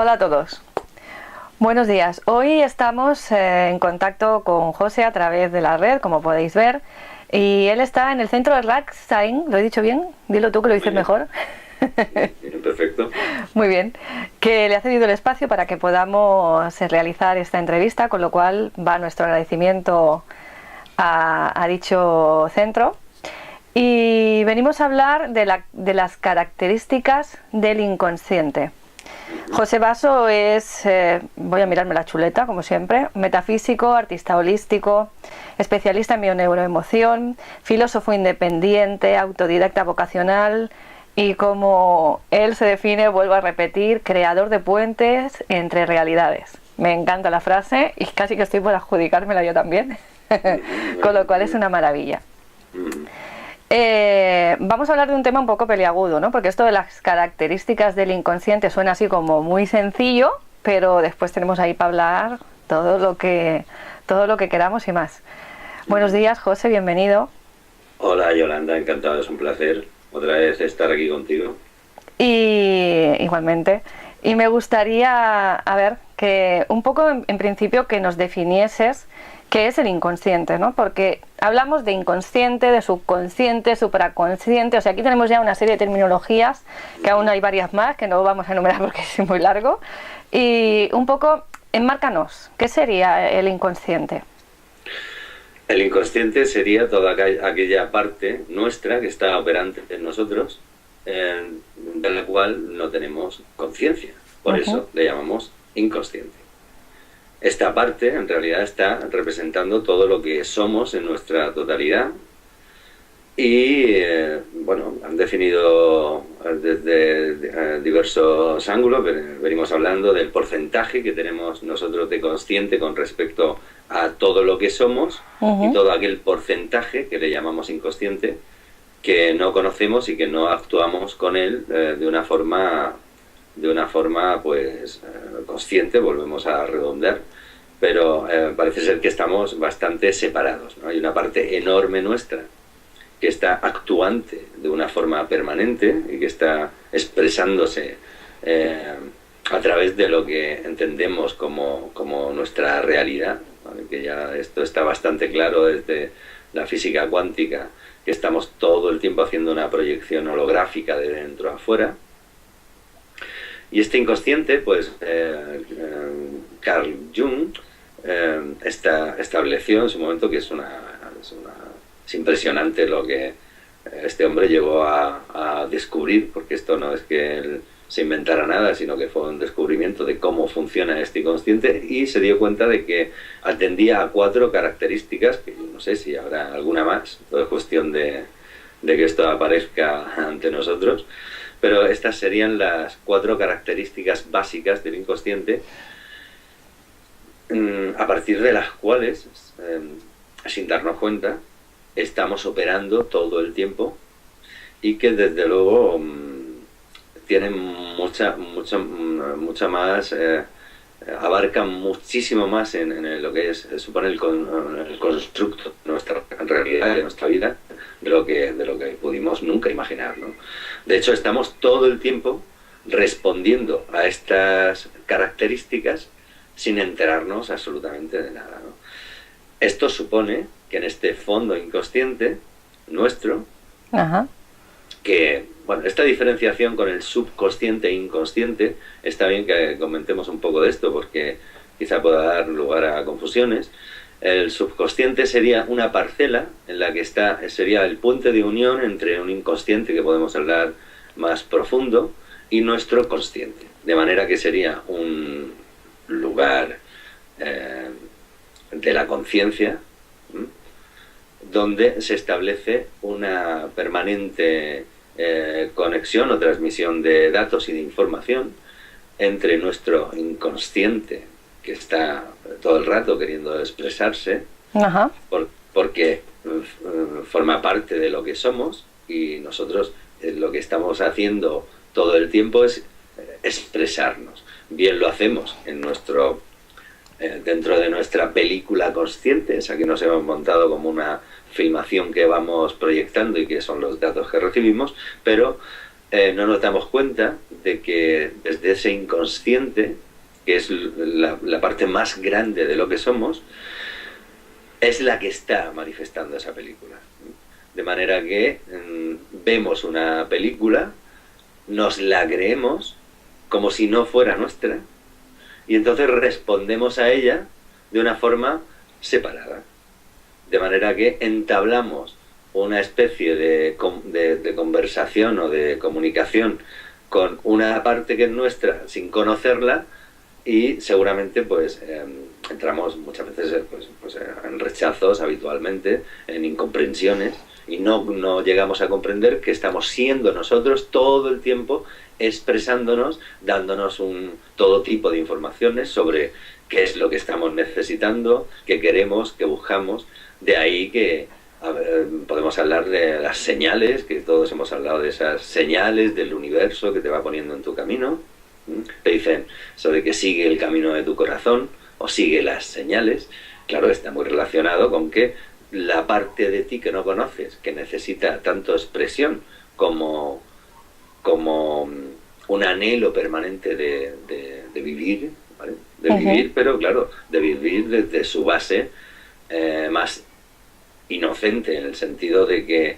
Hola a todos. Buenos días. Hoy estamos en contacto con José a través de la red, como podéis ver, y él está en el centro de Rackstein. ¿Lo he dicho bien? Dilo tú que lo dices mejor. Bien, perfecto. Muy bien. Que le ha cedido el espacio para que podamos realizar esta entrevista, con lo cual va nuestro agradecimiento a dicho centro. Y venimos a hablar de las características del inconsciente. José Basso es, voy a mirarme la chuleta como siempre, metafísico, artista holístico, especialista en bioneuroemoción, filósofo independiente, autodidacta vocacional y, como él se define, vuelvo a repetir, creador de puentes entre realidades. Me encanta la frase y casi que estoy por adjudicármela yo también, con lo cual es una maravilla. Vamos a hablar de un tema un poco peliagudo, ¿no? Porque esto de las características del inconsciente suena así como muy sencillo, pero después tenemos ahí para hablar todo lo que queramos y más. Buenos días, José, bienvenido. Hola, Yolanda, encantado, es un placer otra vez estar aquí contigo. Y igualmente. Y me gustaría, a ver, que un poco en principio que nos definieses qué es el inconsciente, ¿no? Porque hablamos de inconsciente, de subconsciente, supraconsciente, o sea, aquí tenemos ya una serie de terminologías, que aún hay varias más, que no vamos a enumerar porque es muy largo, y un poco, enmárcanos, ¿qué sería el inconsciente? El inconsciente sería toda aquella parte nuestra que está operante en nosotros, de la cual no tenemos conciencia, por eso le llamamos inconsciente. Esta parte en realidad está representando todo lo que somos en nuestra totalidad y bueno, han definido desde diversos ángulos, venimos hablando del porcentaje que tenemos nosotros de consciente con respecto a todo lo que somos y todo aquel porcentaje que le llamamos inconsciente que no conocemos y que no actuamos con él de una forma pues consciente, volvemos a redondear, pero parece ser que estamos bastante separados, ¿no? Hay una parte enorme nuestra que está actuante de una forma permanente y que está expresándose a través de lo que entendemos como nuestra realidad, ¿vale? Que ya esto está bastante claro desde la física cuántica, que estamos todo el tiempo haciendo una proyección holográfica de dentro a afuera. Y este inconsciente, pues Carl Jung estableció en su momento que es impresionante lo que este hombre llegó a descubrir, porque esto no es que él se inventara nada, sino que fue un descubrimiento de cómo funciona este inconsciente, y se dio cuenta de que atendía a 4 características, que yo no sé si habrá alguna más, todo es cuestión de que esto aparezca ante nosotros, pero estas serían las 4 características básicas del inconsciente, a partir de las cuales, sin darnos cuenta, estamos operando todo el tiempo y que desde luego tienen mucha más, abarcan muchísimo más en lo que supone el constructo de nuestra realidad, de nuestra vida, de lo que pudimos nunca imaginar, ¿no? De hecho, estamos todo el tiempo respondiendo a estas características sin enterarnos absolutamente de nada, ¿no? Esto supone que en este fondo inconsciente nuestro, que, bueno, esta diferenciación con el subconsciente e inconsciente, está bien que comentemos un poco de esto porque quizá pueda dar lugar a confusiones. El subconsciente sería una parcela en la que sería el puente de unión entre un inconsciente, que podemos hablar más profundo, y nuestro consciente, de manera que sería un lugar de la conciencia donde se establece una permanente conexión o transmisión de datos y de información entre nuestro inconsciente, que está todo el rato queriendo expresarse, porque forma parte de lo que somos, y nosotros lo que estamos haciendo todo el tiempo es expresarnos. Bien lo hacemos en dentro de nuestra película consciente, esa que nos hemos montado como una filmación que vamos proyectando y que son los datos que recibimos, pero no nos damos cuenta de que desde ese inconsciente, que es la parte más grande de lo que somos, es la que está manifestando esa película. De manera que vemos una película, nos la creemos como si no fuera nuestra, y entonces respondemos a ella de una forma separada. De manera que entablamos una especie de conversación o de comunicación con una parte que es nuestra sin conocerla, y seguramente pues entramos muchas veces en rechazos habitualmente, en incomprensiones, y no llegamos a comprender que estamos siendo nosotros todo el tiempo, expresándonos, dándonos todo tipo de informaciones sobre qué es lo que estamos necesitando, qué queremos, qué buscamos. De ahí que podemos hablar de las señales, que todos hemos hablado de esas señales del universo que te va poniendo en tu camino. Te dicen sobre que sigue el camino de tu corazón o sigue las señales. Claro, está muy relacionado con que la parte de ti que no conoces, que necesita tanto expresión como un anhelo permanente de vivir, ¿vale? De vivir, pero claro, de vivir desde su base más inocente, en el sentido de que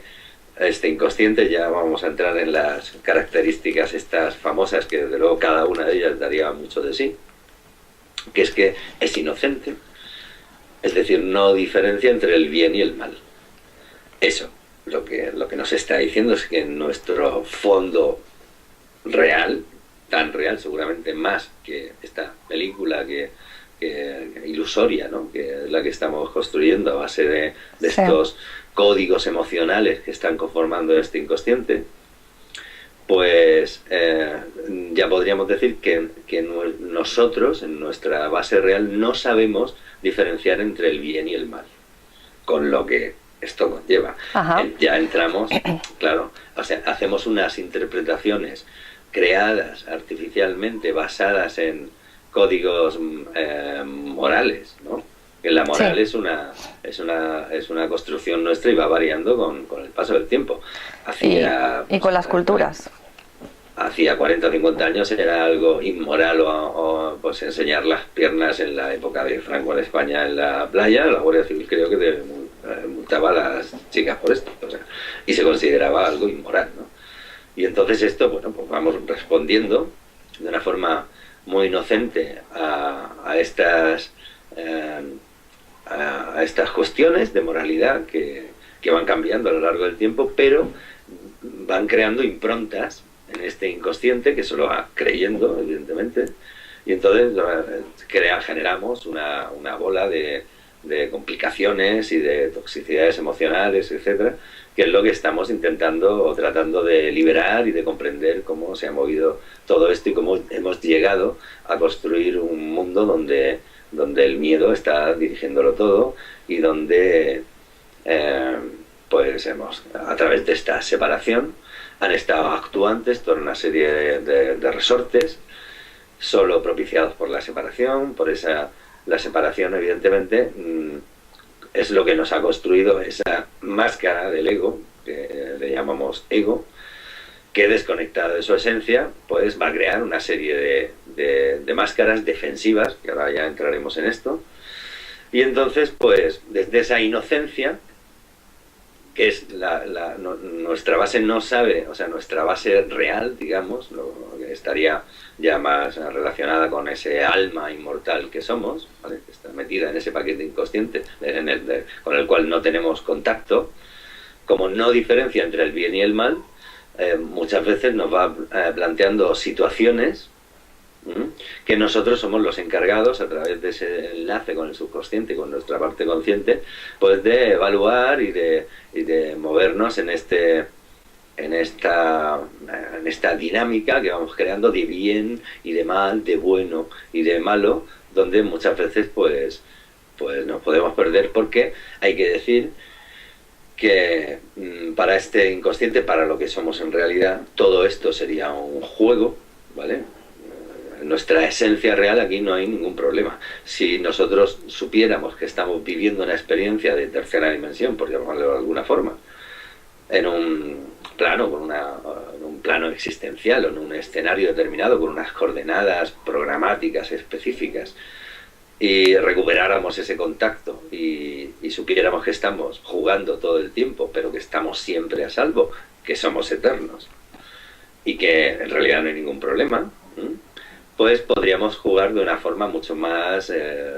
este inconsciente, ya vamos a entrar en las características estas famosas, que desde luego cada una de ellas daría mucho de sí, que es inocente, es decir, no diferencia entre el bien y el mal. Eso, lo que nos está diciendo es que en nuestro fondo real, tan real seguramente más que esta película que ilusoria, ¿no?, que es la que estamos construyendo a base de estos códigos emocionales que están conformando este inconsciente, pues ya podríamos decir que nosotros, en nuestra base real, no sabemos diferenciar entre el bien y el mal, con lo que esto conlleva. Ya entramos, claro, o sea, hacemos unas interpretaciones creadas artificialmente, basadas en códigos morales, ¿no? Que la moral es una construcción nuestra y va variando con el paso del tiempo. Y con las culturas. Hacía 40 o 50 años era algo inmoral o pues enseñar las piernas en la época de Franco en España en la playa. La Guardia Civil creo que multaba a las chicas por esto, o sea, y se consideraba algo inmoral, ¿no? Y entonces esto, bueno, pues vamos respondiendo de una forma muy inocente a estas cuestiones de moralidad que van cambiando a lo largo del tiempo, pero van creando improntas en este inconsciente que se lo va creyendo, evidentemente, y entonces generamos una bola de complicaciones y de toxicidades emocionales, etcétera, que es lo que estamos intentando o tratando de liberar y de comprender cómo se ha movido todo esto y cómo hemos llegado a construir un mundo donde el miedo está dirigiéndolo todo, y donde pues a través de esta separación han estado actuantes toda una serie de resortes, solo propiciados por la separación. La separación, evidentemente, es lo que nos ha construido esa máscara del ego, que le llamamos ego, que, desconectada de su esencia, pues va a crear una serie de máscaras defensivas, que ahora ya entraremos en esto. Y entonces, pues, desde esa inocencia, que es nuestra base, no sabe, o sea, nuestra base real, digamos, que estaría ya más relacionada con ese alma inmortal que somos, ¿vale?, que está metida en ese paquete inconsciente con el cual no tenemos contacto. Como no diferencia entre el bien y el mal, muchas veces nos va planteando situaciones que nosotros somos los encargados, a través de ese enlace con el subconsciente y con nuestra parte consciente, pues de evaluar y de movernos en esta dinámica que vamos creando de bien y de mal, de bueno y de malo, donde muchas veces pues nos podemos perder, porque hay que decir que para este inconsciente, para lo que somos en realidad, todo esto sería un juego, ¿vale? En nuestra esencia real aquí no hay ningún problema. Si nosotros supiéramos que estamos viviendo una experiencia de tercera dimensión, por llamarlo de alguna forma, en un plano, en un plano existencial o en un escenario determinado con unas coordenadas programáticas específicas, y recuperáramos ese contacto y supiéramos que estamos jugando todo el tiempo, pero que estamos siempre a salvo, que somos eternos y que en realidad no hay ningún problema, pues podríamos jugar de una forma mucho más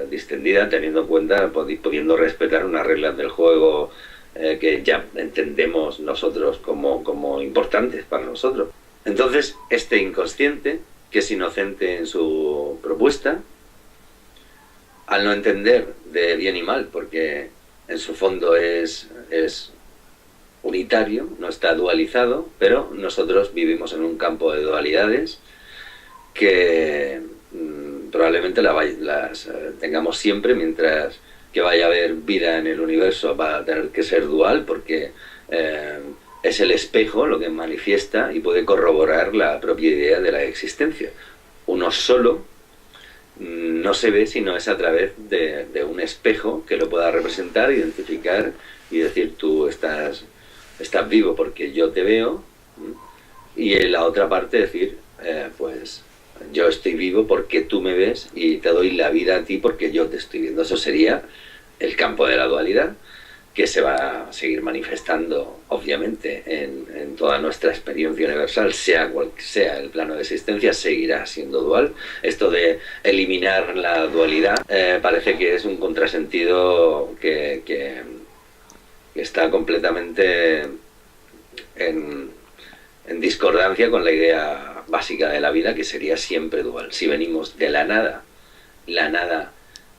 distendida, teniendo en cuenta, pudiendo respetar unas reglas del juego que ya entendemos nosotros como importantes para nosotros. Entonces, este inconsciente, que es inocente en su propuesta, al no entender de bien y mal, porque en su fondo es unitario, no está dualizado, pero nosotros vivimos en un campo de dualidades que probablemente las tengamos siempre, mientras que vaya a haber vida en el universo va a tener que ser dual, porque es el espejo lo que manifiesta y puede corroborar la propia idea de la existencia. Uno solo no se ve sino es a través de un espejo que lo pueda representar, identificar y decir: tú estás vivo porque yo te veo, y en la otra parte decir pues yo estoy vivo porque tú me ves y te doy la vida a ti porque yo te estoy viendo. Eso sería el campo de la dualidad, que se va a seguir manifestando obviamente en toda nuestra experiencia universal, sea cual sea el plano de existencia, seguirá siendo dual. Esto de eliminar la dualidad parece que es un contrasentido que está completamente en discordancia con la idea básica de la vida, que sería siempre dual. Si venimos de la nada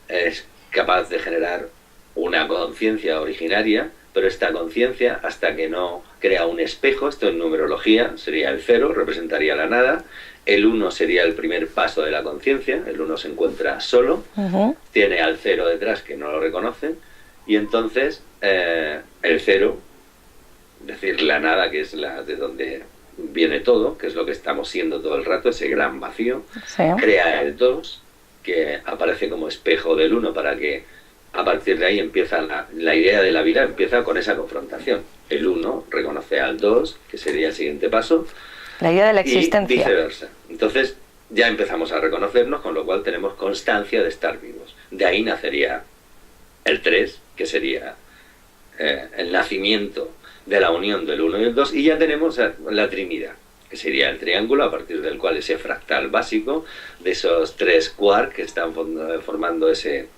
es capaz de generar una conciencia originaria, pero esta conciencia, hasta que no crea un espejo, esto en numerología sería el 0, representaría la nada, el 1 sería el primer paso de la conciencia, el 1 se encuentra solo, tiene al 0 detrás que no lo reconoce, y entonces el 0, es decir, la nada, que es de donde viene todo, que es lo que estamos siendo todo el rato, ese gran vacío, sí, crea el 2, que aparece como espejo del 1, para que a partir de ahí empieza la idea de la vida, empieza con esa confrontación. El 1 reconoce al 2, que sería el siguiente paso, la idea de la existencia, y viceversa. Entonces ya empezamos a reconocernos, con lo cual tenemos constancia de estar vivos. De ahí nacería el 3, que sería el nacimiento de la unión del 1 y el 2, y ya tenemos la Trinidad, que sería el triángulo, a partir del cual ese fractal básico de esos 3 quarks que están formando ese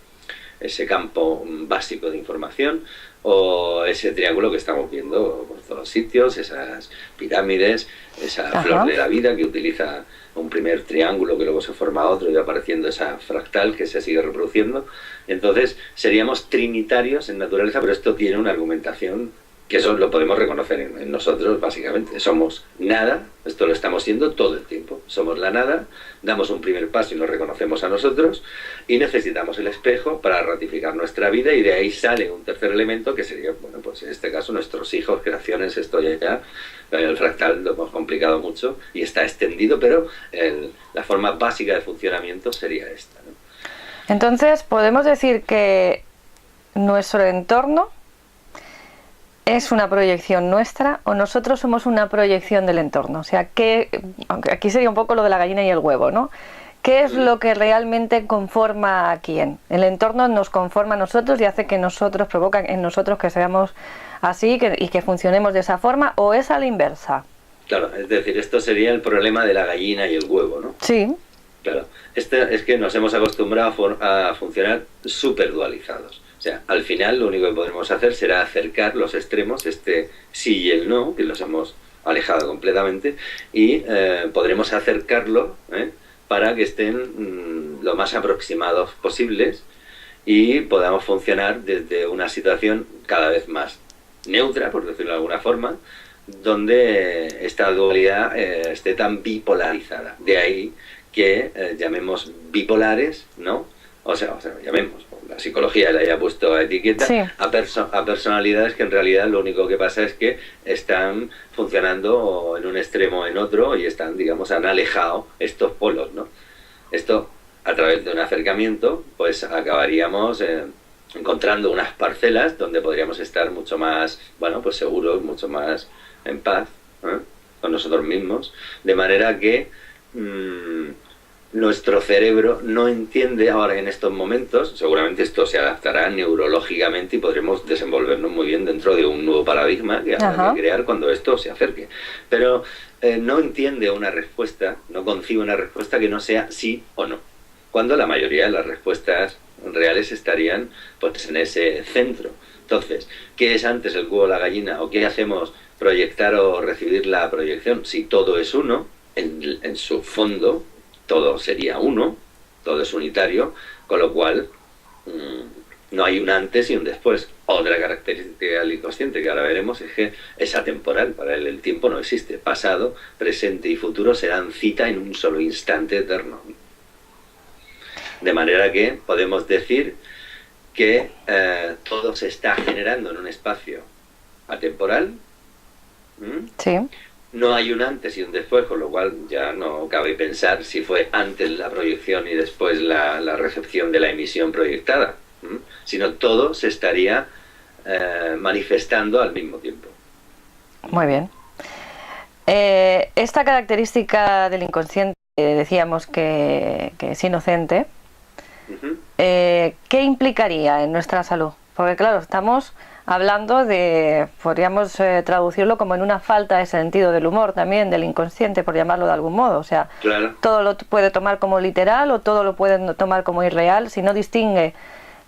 campo básico de información, o ese triángulo que estamos viendo por todos sitios, esas pirámides, esa flor de la vida que utiliza un primer triángulo que luego se forma otro y va apareciendo esa fractal que se sigue reproduciendo. Entonces seríamos trinitarios en naturaleza, pero esto tiene una argumentación que eso lo podemos reconocer en nosotros básicamente. Somos nada, esto lo estamos siendo todo el tiempo. Somos la nada, damos un primer paso y nos reconocemos a nosotros, y necesitamos el espejo para ratificar nuestra vida, y de ahí sale un tercer elemento que sería, bueno, pues en este caso nuestros hijos, creaciones. Esto ya el fractal lo hemos complicado mucho y está extendido, pero la forma básica de funcionamiento sería esta, ¿no? Entonces podemos decir que nuestro entorno es una proyección nuestra, o nosotros somos una proyección del entorno. O sea, aunque aquí sería un poco lo de la gallina y el huevo, ¿no? ¿Qué es lo que realmente conforma a quién? El entorno nos conforma a nosotros y hace que nosotros, provoca en nosotros que seamos así y que funcionemos de esa forma, ¿o es a la inversa? Claro, es decir, esto sería el problema de la gallina y el huevo, ¿no? Sí. Claro, es que nos hemos acostumbrado a funcionar súper dualizados. O sea, al final lo único que podremos hacer será acercar los extremos, este sí y el no, que los hemos alejado completamente, y podremos acercarlo para que estén lo más aproximados posibles y podamos funcionar desde una situación cada vez más neutra, por decirlo de alguna forma, donde esta dualidad esté tan bipolarizada. De ahí que llamemos bipolares, ¿no? O sea, llamemos, la psicología le haya puesto etiqueta, sí, a personalidades que en realidad lo único que pasa es que están funcionando en un extremo o en otro, y están, digamos, han alejado estos polos, ¿no? Esto, a través de un acercamiento, pues acabaríamos encontrando unas parcelas donde podríamos estar mucho más, bueno, pues seguros, mucho más en paz, ¿eh?, con nosotros mismos, de manera que nuestro cerebro no entiende ahora en estos momentos, seguramente esto se adaptará neurológicamente y podremos desenvolvernos muy bien dentro de un nuevo paradigma que habrá que crear cuando esto se acerque, pero no entiende una respuesta, no concibe una respuesta que no sea sí o no, cuando la mayoría de las respuestas reales estarían pues en ese centro. Entonces, ¿qué es antes el huevo o la gallina? ¿O qué hacemos, proyectar o recibir la proyección? Si todo es uno, en su fondo todo sería uno, todo es unitario, con lo cual no hay un antes y un después. Otra característica del inconsciente que ahora veremos es que es atemporal. Para él el tiempo no existe. Pasado, presente y futuro se dan cita en un solo instante eterno. De manera que podemos decir que todo se está generando en un espacio atemporal. Sí. No hay un antes y un después, con lo cual ya no cabe pensar si fue antes la proyección y después la recepción de la emisión proyectada, sino todo se estaría manifestando al mismo tiempo. Muy bien. Esta característica del inconsciente, decíamos que es inocente. ¿Qué implicaría en nuestra salud? Porque claro, estamos hablando de, podríamos traducirlo como en una falta de sentido del humor también, del inconsciente, por llamarlo de algún modo. O sea, claro, todo lo puede tomar como literal o todo lo puede tomar como irreal, si no distingue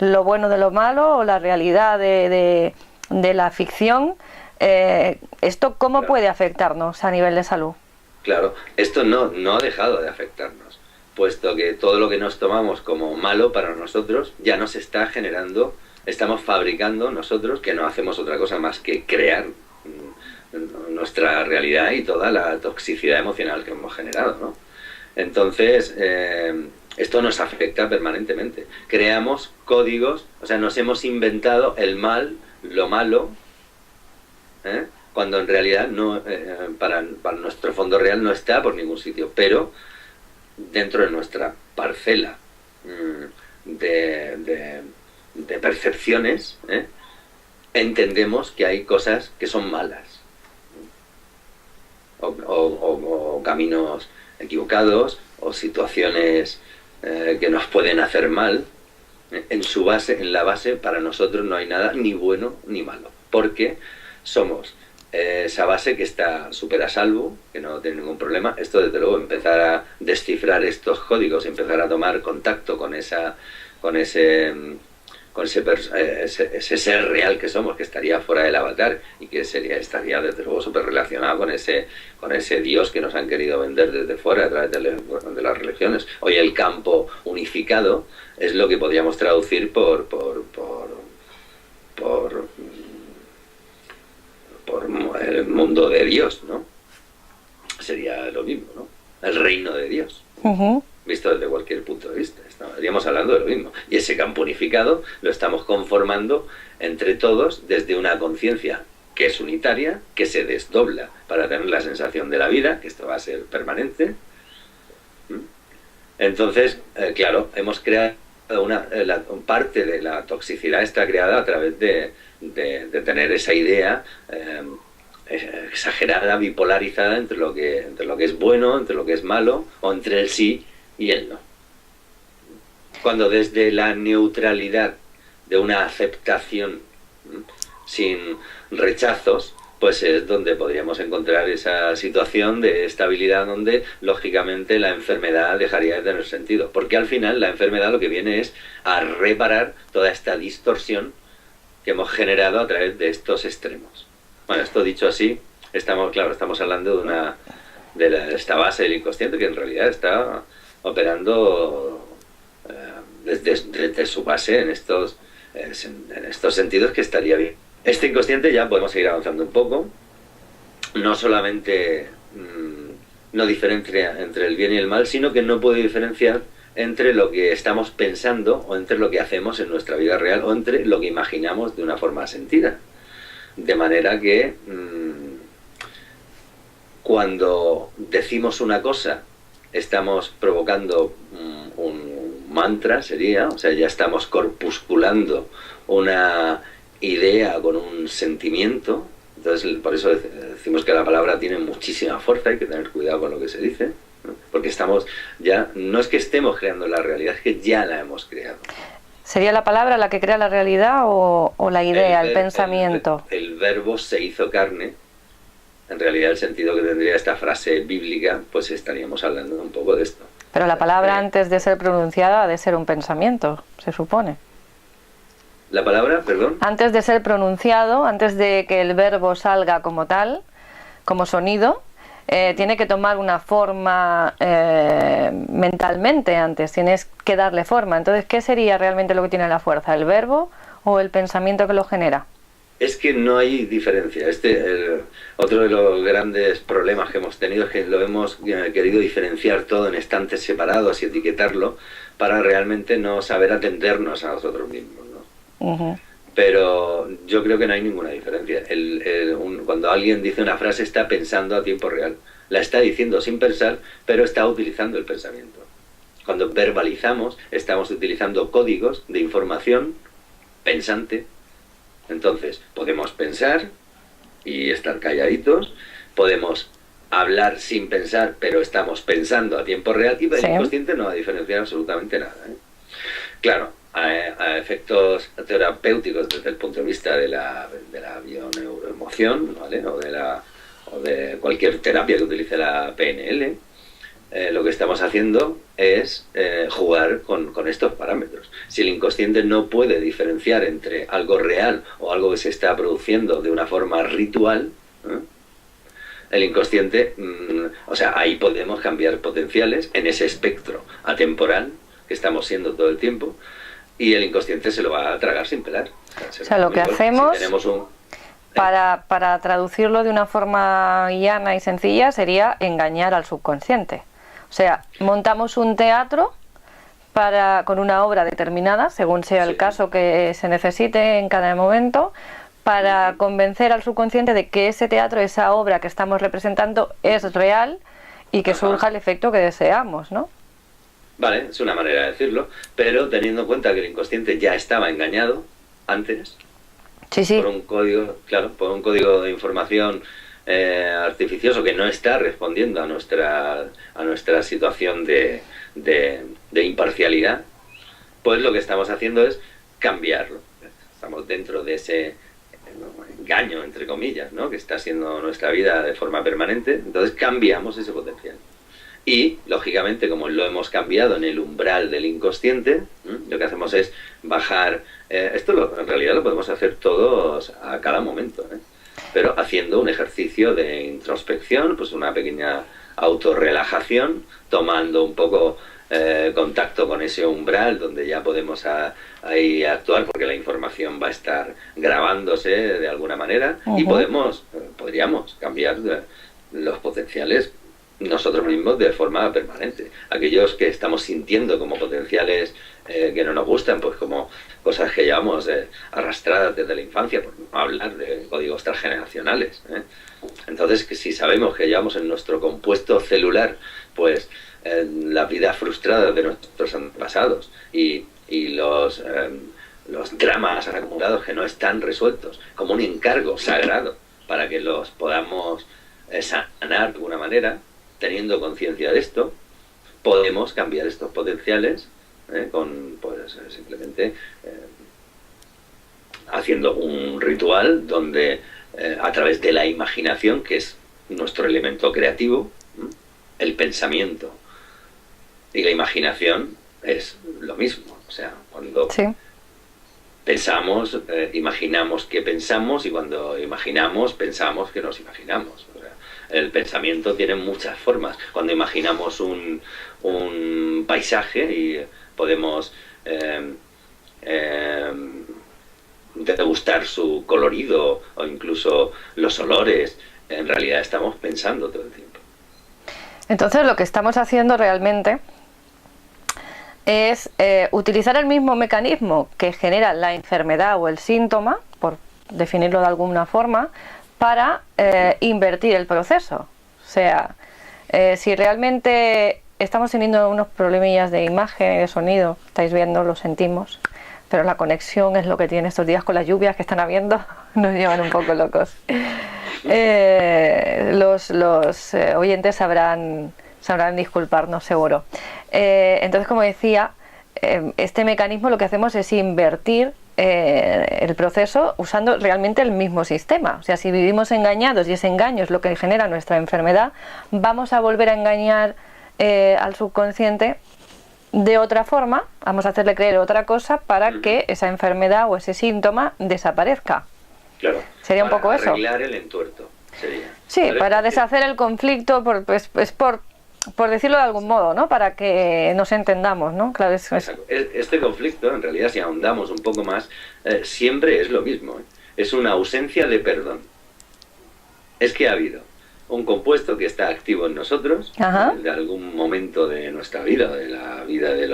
lo bueno de lo malo o la realidad de la ficción. ¿Esto cómo puede afectarnos a nivel de salud? Claro, esto no ha dejado de afectarnos, puesto que todo lo que nos tomamos como malo para nosotros ya nos está generando, estamos fabricando nosotros, que no hacemos otra cosa más que crear nuestra realidad y toda la toxicidad emocional que hemos generado, ¿no? Entonces, esto nos afecta permanentemente. Creamos códigos, o sea, nos hemos inventado el mal, lo malo, cuando en realidad no, para nuestro fondo real no está por ningún sitio, pero dentro de nuestra parcela de percepciones, entendemos que hay cosas que son malas, o caminos equivocados, o situaciones que nos pueden hacer mal. En su base, en la base, para nosotros no hay nada ni bueno ni malo, porque somos esa base que está súper a salvo, que no tiene ningún problema. Esto, desde luego, empezar a descifrar estos códigos, empezar a tomar contacto con ese ser real que somos, que estaría fuera del avatar y que estaría desde luego súper relacionado con ese Dios que nos han querido vender desde fuera a través de las religiones. Hoy el campo unificado es lo que podríamos traducir por el mundo de Dios, ¿no? Sería lo mismo, ¿no? El reino de Dios. Visto desde cualquier punto de vista. Estaríamos hablando de lo mismo. Y ese campo unificado lo estamos conformando entre todos desde una conciencia que es unitaria, que se desdobla para tener la sensación de la vida, que esto va a ser permanente. Entonces, claro, hemos creado parte de la toxicidad está creada a través de tener esa idea exagerada, bipolarizada entre lo que es bueno, entre lo que es malo, o entre el sí y el no. Cuando desde la neutralidad de una aceptación sin rechazos, pues es donde podríamos encontrar esa situación de estabilidad donde, lógicamente, la enfermedad dejaría de tener sentido. Porque al final la enfermedad lo que viene es a reparar toda esta distorsión que hemos generado a través de estos extremos. Bueno, esto dicho así, estamos hablando de esta base del inconsciente que en realidad está operando desde su base en estos sentidos, que estaría bien. Este inconsciente, ya podemos seguir avanzando un poco, no solamente no diferencia entre el bien y el mal, sino que no puede diferenciar entre lo que estamos pensando o entre lo que hacemos en nuestra vida real o entre lo que imaginamos de una forma sentida. De manera que cuando decimos una cosa estamos provocando un mantra sería, o sea, ya estamos corpusculando una idea con un sentimiento. Entonces, por eso decimos que la palabra tiene muchísima fuerza, hay que tener cuidado con lo que se dice, ¿no? Porque estamos ya, no es que estemos creando la realidad, es que ya la hemos creado. ¿Sería la palabra la que crea la realidad o la idea, el pensamiento? El verbo se hizo carne. En realidad, el sentido que tendría esta frase bíblica, pues estaríamos hablando un poco de esto. Pero la palabra antes de ser pronunciada ha de ser un pensamiento, se supone. ¿La palabra, perdón? Antes de ser pronunciado, antes de que el verbo salga como tal, como sonido, tiene que tomar una forma mentalmente antes, tienes que darle forma. Entonces, ¿qué sería realmente lo que tiene la fuerza? ¿El verbo o el pensamiento que lo genera? Es que no hay diferencia. Otro de los grandes problemas que hemos tenido es que lo hemos querido diferenciar todo en estantes separados y etiquetarlo para realmente no saber atendernos a nosotros mismos, ¿no? Uh-huh. Pero yo creo que no hay ninguna diferencia. Cuando alguien dice una frase está pensando a tiempo real. La está diciendo sin pensar, pero está utilizando el pensamiento. Cuando verbalizamos, estamos utilizando códigos de información pensante. Entonces, podemos pensar y estar calladitos, podemos hablar sin pensar, pero estamos pensando a tiempo real, y el inconsciente no va a diferenciar absolutamente nada, ¿eh? Claro, a efectos terapéuticos desde el punto de vista de la bioneuroemoción, ¿vale? o de cualquier terapia que utilice la PNL, lo que estamos haciendo es jugar con estos parámetros. Si el inconsciente no puede diferenciar entre algo real o algo que se está produciendo de una forma ritual, el inconsciente, o sea, ahí podemos cambiar potenciales en ese espectro atemporal que estamos siendo todo el tiempo, y el inconsciente se lo va a tragar sin pelar. O sea, lo que hacemos, si tenemos para traducirlo de una forma llana y sencilla, sería engañar al subconsciente. O sea, montamos un teatro con una obra determinada, según sea el caso que se necesite en cada momento, para convencer al subconsciente de que ese teatro, esa obra que estamos representando es real y que surja el efecto que deseamos, ¿no? Vale, es una manera de decirlo, pero teniendo en cuenta que el inconsciente ya estaba engañado antes, por un código, claro, por un código de información artificioso que no está respondiendo a nuestra situación de imparcialidad, pues lo que estamos haciendo es cambiarlo. Estamos dentro de ese engaño, entre comillas, ¿no?, que está siendo nuestra vida de forma permanente. Entonces cambiamos ese potencial. Y, lógicamente, como lo hemos cambiado en el umbral del inconsciente, lo que hacemos es bajar. En realidad lo podemos hacer todos a cada momento, pero haciendo un ejercicio de introspección, pues una pequeña autorrelajación, tomando un poco contacto con ese umbral donde ya podemos ahí actuar, porque la información va a estar grabándose de alguna manera, y podríamos cambiar los potenciales nosotros mismos de forma permanente. Aquellos que estamos sintiendo como potenciales que no nos gustan, pues como cosas que llevamos arrastradas desde la infancia, por no hablar de códigos transgeneracionales, Entonces, que si sabemos que llevamos en nuestro compuesto celular pues la vida frustrada de nuestros antepasados y los dramas acumulados que no están resueltos, como un encargo sagrado para que los podamos sanar de alguna manera, teniendo conciencia de esto, podemos cambiar estos potenciales simplemente haciendo un ritual donde a través de la imaginación, que es nuestro elemento creativo, el pensamiento y la imaginación es lo mismo. O sea, cuando pensamos, imaginamos que pensamos, y cuando imaginamos, pensamos que nos imaginamos. O sea, el pensamiento tiene muchas formas. Cuando imaginamos un paisaje y podemos degustar su colorido o incluso los olores, en realidad estamos pensando todo el tiempo. Entonces lo que estamos haciendo realmente es utilizar el mismo mecanismo que genera la enfermedad o el síntoma, por definirlo de alguna forma, para invertir el proceso. O sea, si realmente estamos teniendo unos problemillas de imagen y de sonido, estáis viendo, lo sentimos, pero la conexión es lo que tiene estos días con las lluvias que están habiendo, nos llevan un poco locos. Los oyentes sabrán disculparnos seguro. Entonces, como decía, este mecanismo lo que hacemos es invertir el proceso usando realmente el mismo sistema. O sea, si vivimos engañados y ese engaño es lo que genera nuestra enfermedad, vamos a volver a engañar al subconsciente de otra forma, vamos a hacerle creer otra cosa para que esa enfermedad o ese síntoma desaparezca. Claro. Sería un poco eso. Arreglar el entuerto sería. Sí, ¿vale? para deshacer el conflicto, por decirlo de algún modo, ¿no? Para que nos entendamos, ¿no? Claro, este conflicto, en realidad, si ahondamos un poco más, siempre es lo mismo, ¿eh? Es una ausencia de perdón. Es que ha habido un compuesto que está activo en nosotros, de algún momento de nuestra vida, de la vida de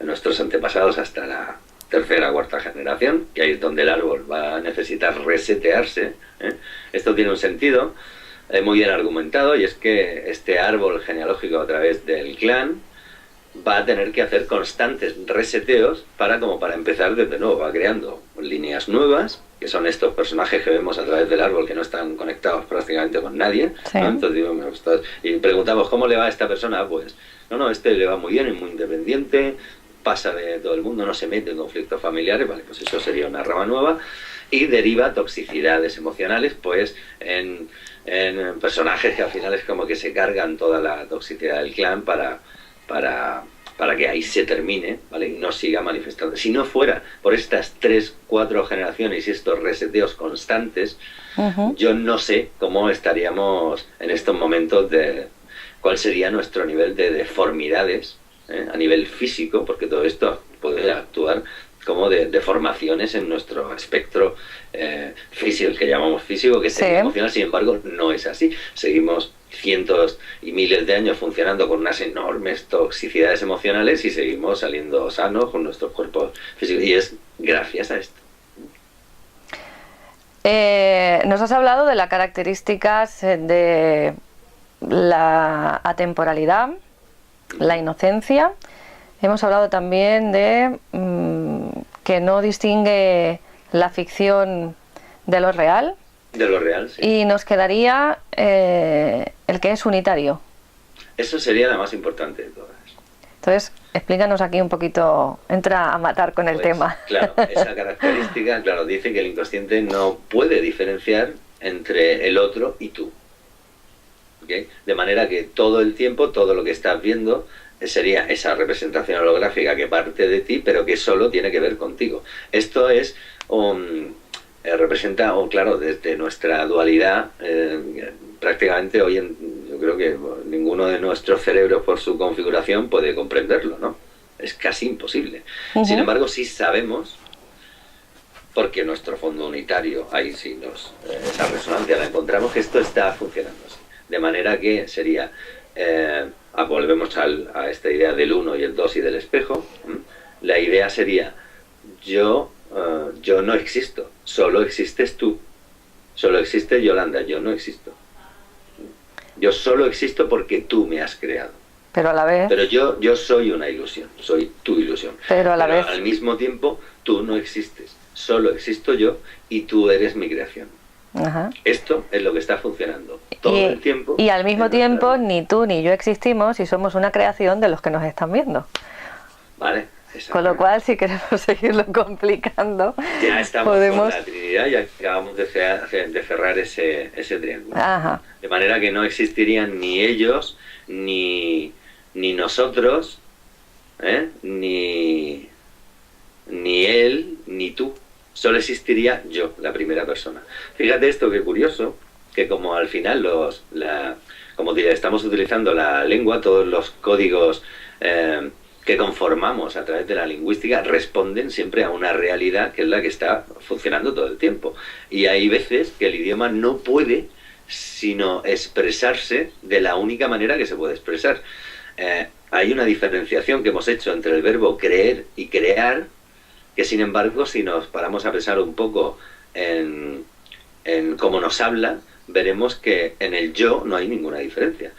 nuestros antepasados hasta la tercera o cuarta generación, que ahí es donde el árbol va a necesitar resetearse, ¿eh? Esto tiene un sentido muy bien argumentado, y es que este árbol genealógico a través del clan va a tener que hacer constantes reseteos para empezar desde nuevo, va creando líneas nuevas, que son estos personajes que vemos a través del árbol que no están conectados prácticamente con nadie, ¿no? Entonces digo, y preguntamos, ¿cómo le va a esta persona? Pues, este le va muy bien, es muy independiente, pasa de todo el mundo, no se mete en conflictos familiares, vale, pues eso sería una rama nueva, y deriva toxicidades emocionales, pues, en personajes que al final es como que se cargan toda la toxicidad del clan para que ahí se termine, ¿vale? Y no siga manifestando. Si no fuera por estas 3, 4 generaciones y estos reseteos constantes, yo no sé cómo estaríamos en estos momentos cuál sería nuestro nivel de deformidades, a nivel físico, porque todo esto puede actuar como de deformaciones en nuestro espectro físico, que llamamos físico, que es emocional. Sin embargo, no es así. Seguimos cientos y miles de años funcionando con unas enormes toxicidades emocionales y seguimos saliendo sanos con nuestros cuerpos físicos, y es gracias a esto. Nos has hablado de las características de la atemporalidad, la inocencia. Hemos hablado también de que no distingue la ficción de lo real. De lo real, sí. Y nos quedaría el que es unitario. Eso sería la más importante de todas. Entonces, explícanos aquí un poquito, entra a matar con el tema. Claro, esa característica, dice que el inconsciente no puede diferenciar entre el otro y tú. ¿Okay? De manera que todo el tiempo, todo lo que estás viendo sería esa representación holográfica que parte de ti, pero que solo tiene que ver contigo. Esto es representa, desde nuestra dualidad, prácticamente hoy yo creo que ninguno de nuestros cerebros por su configuración puede comprenderlo, ¿no? Es casi imposible. Sin embargo, sí sabemos, porque nuestro fondo unitario, ahí sí esa resonancia la encontramos, que esto está funcionando así. De manera que sería, volvemos a esta idea del 1 y el 2 y del espejo. La idea sería, yo no existo, solo existes tú, solo existe Yolanda, yo no existo. Yo solo existo porque tú me has creado. Pero a la vez... Pero yo soy una ilusión, soy tu ilusión. Pero a la vez... al mismo tiempo, tú no existes, solo existo yo y tú eres mi creación. Esto es lo que está funcionando todo el tiempo. Y al mismo tiempo, ni tú ni yo existimos y somos una creación de los que nos están viendo. Vale. Con lo cual, si queremos seguirlo complicando, ya estamos con la Trinidad y acabamos de cerrar ese triángulo. De manera que no existirían ni ellos, ni nosotros, ni él, ni tú. Solo existiría yo, la primera persona. Fíjate esto, qué curioso, que como al final como estamos utilizando la lengua, todos los códigos que conformamos a través de la lingüística responden siempre a una realidad que es la que está funcionando todo el tiempo. Y hay veces que el idioma no puede sino expresarse de la única manera que se puede expresar. Hay una diferenciación que hemos hecho entre el verbo creer y crear, que sin embargo, si nos paramos a pensar un poco en cómo nos habla, veremos que en el yo no hay ninguna diferencia.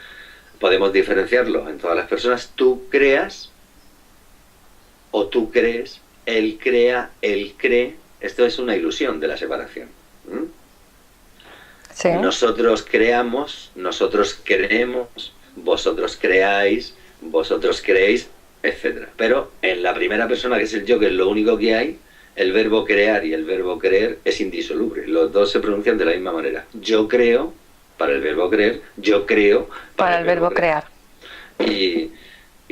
podemos diferenciarlo en todas las personas. Tú creas o tú crees, él crea, él cree. Esto es una ilusión de la separación. Sí. Nosotros creamos, nosotros creemos, vosotros creáis, vosotros creéis, etcétera. Pero en la primera persona, que es el yo, que es lo único que hay, el verbo crear y el verbo creer es indisoluble. Los dos se pronuncian de la misma manera. Yo creo para el verbo creer, yo creo para el verbo crear. Y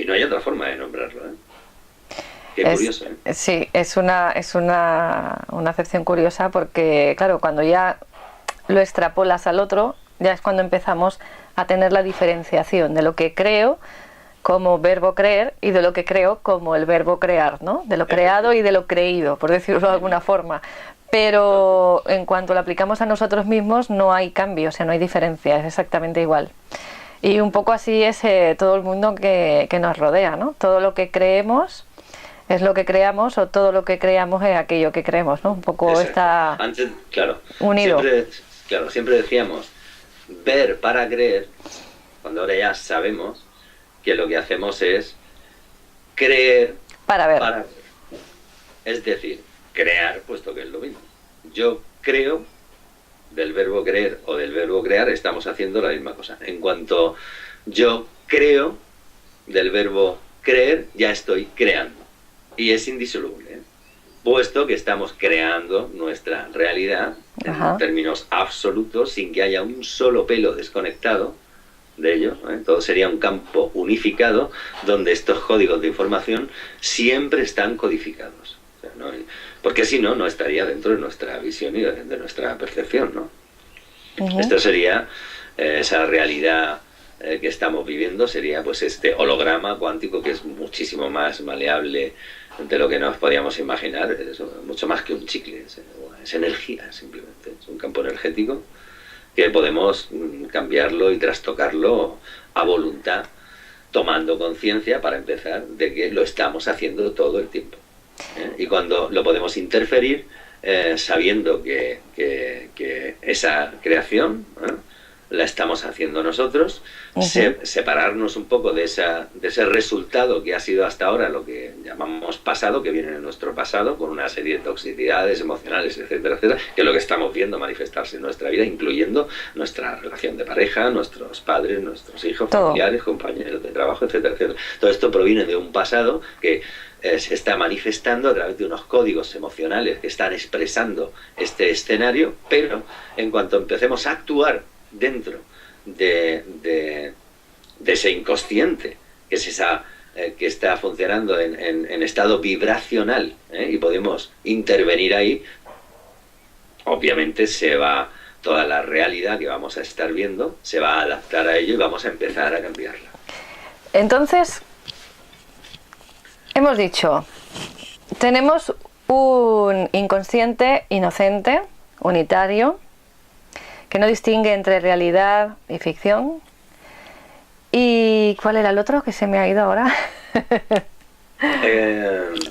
no hay otra forma de nombrarlo, ¿eh? Qué curioso, ¿eh? Sí, es una acepción curiosa porque, claro, cuando ya lo extrapolas al otro, ya es cuando empezamos a tener la diferenciación de lo que creo como verbo creer y de lo que creo como el verbo crear, ¿no? De lo creado y de lo creído, por decirlo de alguna forma. Pero en cuanto lo aplicamos a nosotros mismos no hay cambio, o sea, no hay diferencia, es exactamente igual. Y un poco así es todo el mundo que nos rodea, ¿no? Todo lo que creemos es lo que creamos, o todo lo que creamos es aquello que creemos, ¿no? Un poco Exacto. está Antes, claro, unido. Siempre decíamos ver para creer, cuando ahora ya sabemos que lo que hacemos es creer para ver. Es decir, crear, puesto que es lo mismo. Yo creo, del verbo creer o del verbo crear, estamos haciendo la misma cosa. En cuanto yo creo, del verbo creer, ya estoy creando. Y es indisoluble, ¿eh? Puesto que estamos creando nuestra realidad en términos absolutos, sin que haya un solo pelo desconectado de ello, ¿eh? Todo sería un campo unificado donde estos códigos de información siempre están codificados. O sea, porque si no, no estaría dentro de nuestra visión y de nuestra percepción, ¿no? Esto sería esa realidad que estamos viviendo, sería pues este holograma cuántico que es muchísimo más maleable de lo que nos podíamos imaginar, es mucho más que un chicle, es energía simplemente, es un campo energético que podemos cambiarlo y trastocarlo a voluntad, tomando conciencia para empezar de que lo estamos haciendo todo el tiempo. Y cuando lo podemos interferir, sabiendo que esa creación la estamos haciendo nosotros, separarnos un poco de ese resultado que ha sido hasta ahora lo que llamamos pasado, que viene de nuestro pasado, con una serie de toxicidades emocionales, etcétera, etcétera, que es lo que estamos viendo manifestarse en nuestra vida, incluyendo nuestra relación de pareja, nuestros padres, nuestros hijos, familiares, compañeros de trabajo, etcétera, etcétera. Todo esto proviene de un pasado que se está manifestando a través de unos códigos emocionales que están expresando este escenario, pero en cuanto empecemos a actuar dentro de ese inconsciente, que es esa que está funcionando en estado vibracional, y podemos intervenir ahí, obviamente se va toda la realidad que vamos a estar viendo, se va a adaptar a ello y vamos a empezar a cambiarla. Entonces, hemos dicho, tenemos un inconsciente inocente, unitario, que no distingue entre realidad y ficción. ¿Y cuál era el otro que se me ha ido ahora?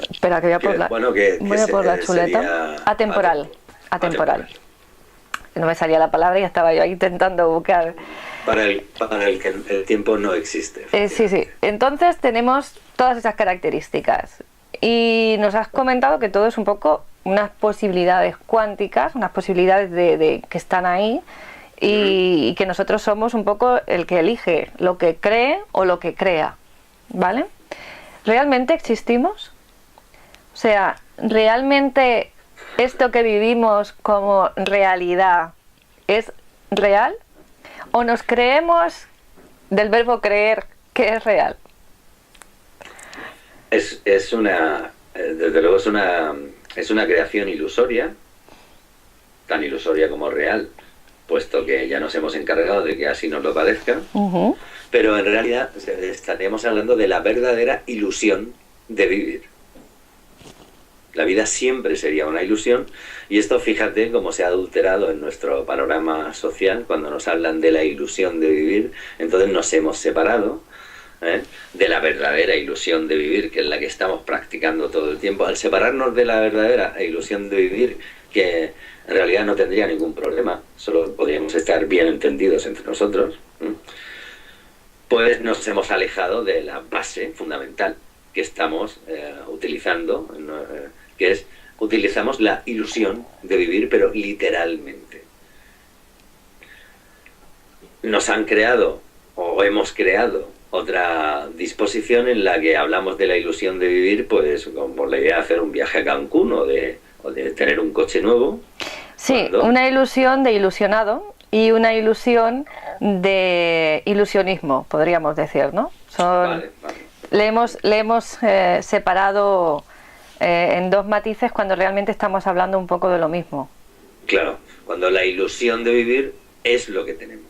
Espera, que voy a por la chuleta. Atemporal. No me salía la palabra y estaba yo ahí intentando buscar. Para el que el tiempo no existe. Sí. Entonces tenemos todas esas características. Y nos has comentado que todo es un poco unas posibilidades cuánticas, unas posibilidades de que están ahí, y que nosotros somos un poco el que elige lo que cree o lo que crea, ¿vale? ¿Realmente existimos? O sea, ¿realmente esto que vivimos como realidad es real? ¿O nos creemos del verbo creer que es real? Desde luego es una creación ilusoria, tan ilusoria como real, puesto que ya nos hemos encargado de que así nos lo parezca, pero en realidad estaríamos hablando de la verdadera ilusión de vivir. La vida siempre sería una ilusión, y esto, fíjate cómo se ha adulterado en nuestro panorama social. Cuando nos hablan de la ilusión de vivir, entonces nos hemos separado de la verdadera ilusión de vivir, que es la que estamos practicando todo el tiempo. Al separarnos de la verdadera ilusión de vivir, que en realidad no tendría ningún problema, solo podríamos estar bien entendidos entre nosotros, pues nos hemos alejado de la base fundamental que estamos utilizando, que es, utilizamos la ilusión de vivir, pero literalmente. Nos han creado, o hemos creado, otra disposición en la que hablamos de la ilusión de vivir, pues como la idea de hacer un viaje a Cancún o de tener un coche nuevo. Sí, una ilusión de ilusionado y una ilusión de ilusionismo, podríamos decir, ¿no? Vale. Le hemos separado en dos matices cuando realmente estamos hablando un poco de lo mismo. Claro, cuando la ilusión de vivir es lo que tenemos.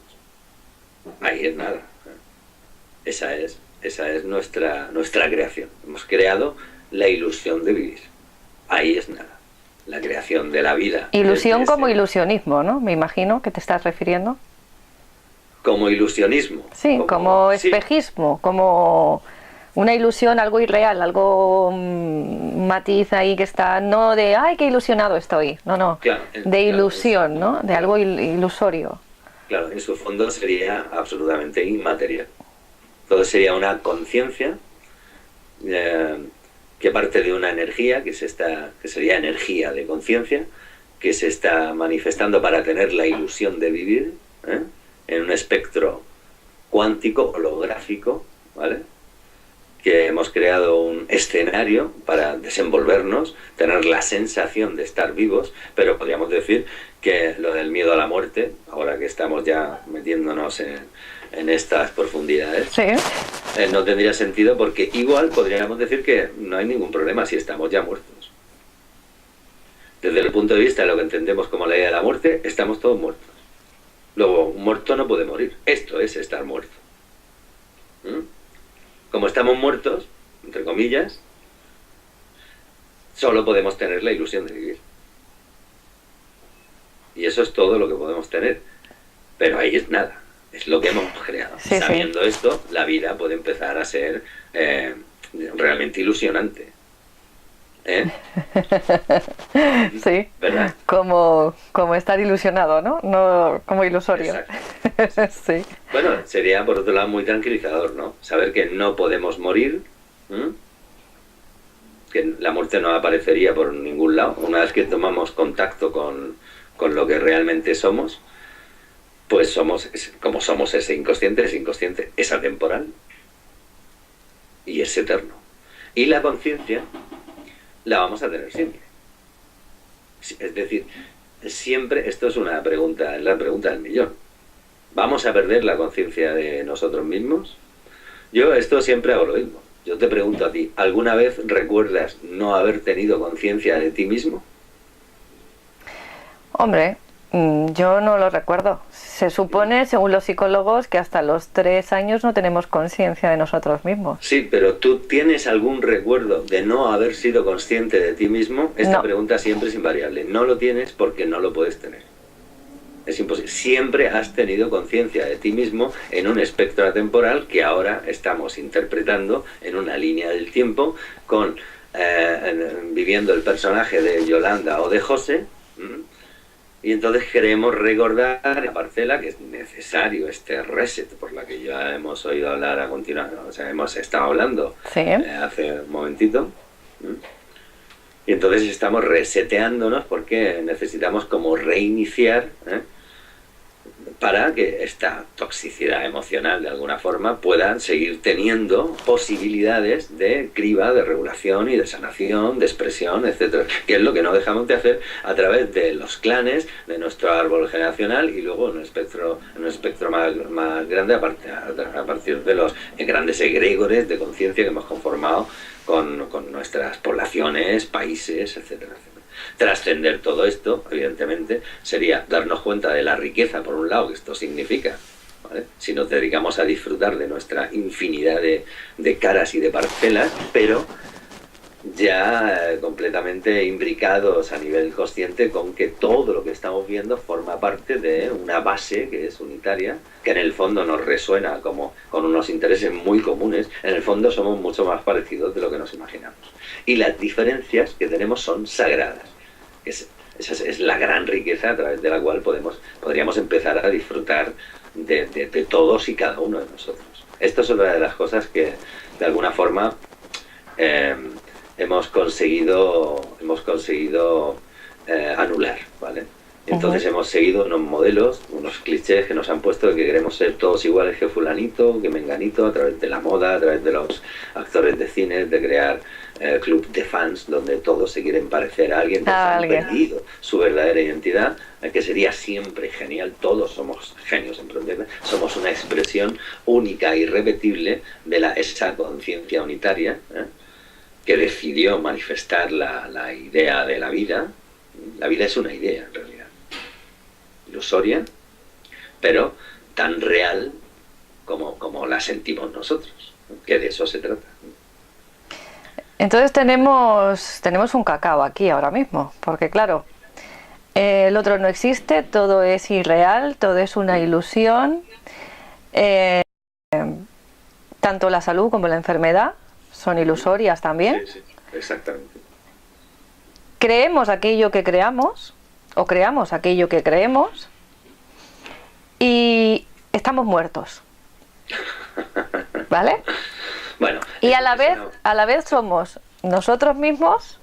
Ahí es nada. Esa es nuestra creación. Hemos creado la ilusión de vivir. Ahí es nada. La creación de la vida. Ilusión como ilusionismo, ¿no? Me imagino que te estás refiriendo. Como ilusionismo. Sí, como espejismo, sí. Como una ilusión, algo irreal, algo matiz ahí que está, no de, ¡ay, qué ilusionado estoy! No, claro, de ilusión, claro, ¿no? De algo ilusorio. Claro, en su fondo sería absolutamente inmaterial. Todo sería una conciencia que parte de una energía, que sería energía de conciencia, que se está manifestando para tener la ilusión de vivir, en un espectro cuántico, holográfico, ¿vale? Que hemos creado un escenario para desenvolvernos, tener la sensación de estar vivos, pero podríamos decir que lo del miedo a la muerte, ahora que estamos ya metiéndonos en estas profundidades, sí, no tendría sentido, porque igual podríamos decir que no hay ningún problema si estamos ya muertos. Desde el punto de vista de lo que entendemos como la idea de la muerte, estamos todos muertos. Luego, un muerto no puede morir. Esto es estar muerto. Como estamos muertos, entre comillas, solo podemos tener la ilusión de vivir. Y eso es todo lo que podemos tener. Pero ahí es nada. Es lo que hemos creado. Sí, sabiendo sí. Esto, la vida puede empezar a ser realmente ilusionante. Sí, ¿verdad? Como estar ilusionado, ¿no? No como ilusorio. Exacto. Sí. Bueno, sería por otro lado muy tranquilizador, ¿no? Saber que no podemos morir, que la muerte no aparecería por ningún lado. Una vez que tomamos contacto con lo que realmente somos, pues como somos ese inconsciente, es atemporal y es eterno. Y la conciencia la vamos a tener siempre. Es decir, siempre, esto es la pregunta del millón. ¿Vamos a perder la conciencia de nosotros mismos? Yo esto siempre hago lo mismo. Yo te pregunto a ti, ¿alguna vez recuerdas no haber tenido conciencia de ti mismo? Hombre, yo no lo recuerdo. Se supone, según los psicólogos, que hasta los 3 años no tenemos conciencia de nosotros mismos. Sí, pero ¿tú tienes algún recuerdo de no haber sido consciente de ti mismo? Esta pregunta siempre es invariable. No lo tienes porque no lo puedes tener. Es imposible. Siempre has tenido conciencia de ti mismo en un espectro atemporal que ahora estamos interpretando en una línea del tiempo viviendo el personaje de Yolanda o de José. Y entonces queremos recordar la parcela que es necesario, este reset por la que ya hemos oído hablar a continuación, o sea, hemos estado hablando sí. Hace un momentito. Y entonces estamos reseteándonos porque necesitamos como reiniciar, para que esta toxicidad emocional de alguna forma pueda seguir teniendo posibilidades de criba, de regulación y de sanación, de expresión, etcétera, que es lo que no dejamos de hacer a través de los clanes, de nuestro árbol generacional y luego en un espectro más grande a partir de los grandes egregores de conciencia que hemos conformado con nuestras poblaciones, países, etcétera, etcétera. Trascender todo esto, evidentemente, sería darnos cuenta de la riqueza, por un lado, que esto significa, ¿vale? Si nos dedicamos a disfrutar de nuestra infinidad de caras y de parcelas, pero ya completamente imbricados a nivel consciente con que todo lo que estamos viendo forma parte de una base que es unitaria, que en el fondo nos resuena como con unos intereses muy comunes. En el fondo somos mucho más parecidos de lo que nos imaginamos. Y las diferencias que tenemos son sagradas. Esa es la gran riqueza a través de la cual podríamos empezar a disfrutar de todos y cada uno de nosotros. Esto es una de las cosas que de alguna forma eh, hemos conseguido anular, ¿vale? Entonces hemos seguido unos modelos, unos clichés que nos han puesto de que queremos ser todos iguales que fulanito, que menganito, a través de la moda, a través de los actores de cine, de crear club de fans donde todos se quieren parecer a alguien, han perdido su verdadera identidad, que sería siempre genial. Todos somos genios en problema, somos una expresión única e irrepetible de esa conciencia unitaria, que decidió manifestar la idea de la vida. La vida es una idea, en realidad, ilusoria, pero tan real como la sentimos nosotros, que de eso se trata. Entonces tenemos un cacao aquí ahora mismo, porque claro, el otro no existe, todo es irreal, todo es una ilusión, tanto la salud como la enfermedad son ilusorias también. Sí, exactamente. Creemos aquello que creamos, o creamos aquello que creemos, y estamos muertos, ¿vale? Bueno, y a la vez somos nosotros mismos,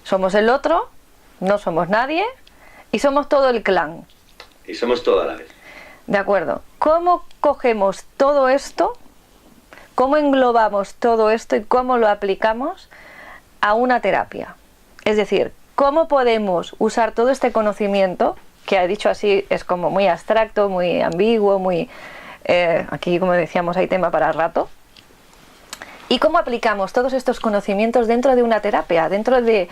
somos el otro, no somos nadie, y somos todo el clan. Y somos todo a la vez. De acuerdo. ¿Cómo cogemos todo esto? ¿Cómo englobamos todo esto y cómo lo aplicamos a una terapia? Es decir, ¿cómo podemos usar todo este conocimiento, que ha dicho así es como muy abstracto, muy ambiguo, muy aquí, como decíamos, hay tema para rato? ¿Y cómo aplicamos todos estos conocimientos dentro de una terapia, dentro de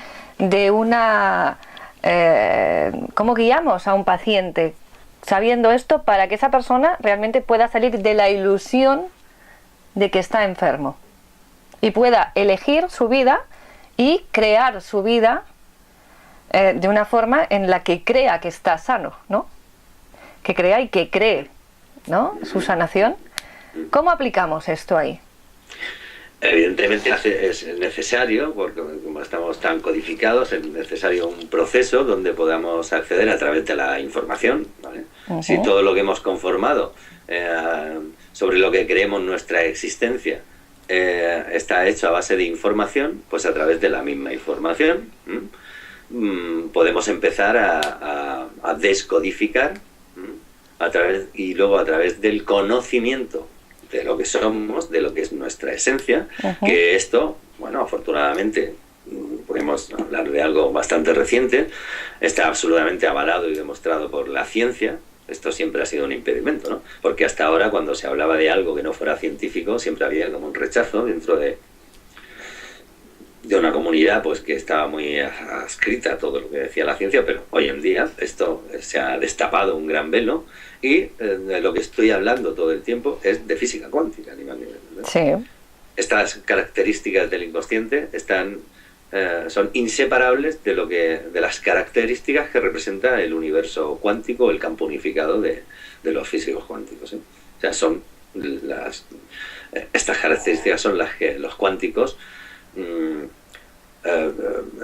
una... cómo guiamos a un paciente sabiendo esto para que esa persona realmente pueda salir de la ilusión de que está enfermo y pueda elegir su vida y crear su vida de una forma en la que crea que está sano, ¿no? Que crea y que cree, ¿no? Su sanación. ¿Cómo aplicamos esto ahí? Evidentemente es necesario, porque como estamos tan codificados, es necesario un proceso donde podamos acceder a través de la información, ¿vale? Si todo lo que hemos conformado sobre lo que creemos nuestra existencia está hecho a base de información, pues a través de la misma información podemos empezar a descodificar y luego a través del conocimiento de lo que somos, de lo que es nuestra esencia, que esto, bueno, afortunadamente podemos hablar de algo bastante reciente, está absolutamente avalado y demostrado por la ciencia. Esto siempre ha sido un impedimento, ¿no? Porque hasta ahora, cuando se hablaba de algo que no fuera científico, siempre había como un rechazo dentro de una comunidad pues que estaba muy adscrita a todo lo que decía la ciencia, pero hoy en día esto se ha destapado un gran velo y de lo que estoy hablando todo el tiempo es de física cuántica, ni más ni menos, ¿no? Sí. Estas características del inconsciente son inseparables de las características que representa el universo cuántico, el campo unificado de los físicos cuánticos, ¿eh? O sea, estas características son las que los cuánticos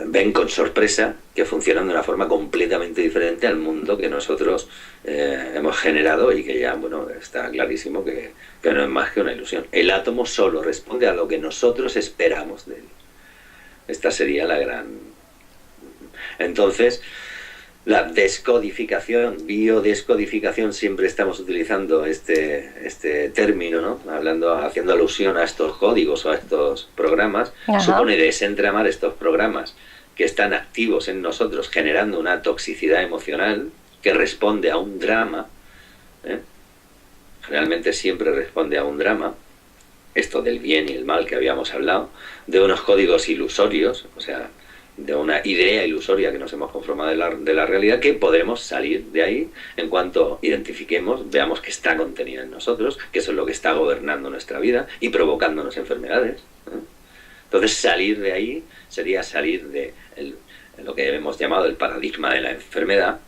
ven con sorpresa, que funcionan de una forma completamente diferente al mundo que nosotros hemos generado y que ya, bueno, está clarísimo que no es más que una ilusión. El átomo solo responde a lo que nosotros esperamos de él. Esta sería la gran... Entonces, la descodificación, biodescodificación, siempre estamos utilizando este término, ¿no? Haciendo alusión a estos códigos o a estos programas. Supone desentramar estos programas que están activos en nosotros, generando una toxicidad emocional que responde a un drama, ¿eh? Realmente siempre responde a un drama, esto del bien y el mal que habíamos hablado, de unos códigos ilusorios, o sea, de una idea ilusoria que nos hemos conformado de la realidad, que podremos salir de ahí en cuanto identifiquemos, veamos que está contenida en nosotros, que eso es lo que está gobernando nuestra vida y provocándonos enfermedades, ¿eh? Entonces salir de ahí sería salir de lo que hemos llamado el paradigma de la enfermedad,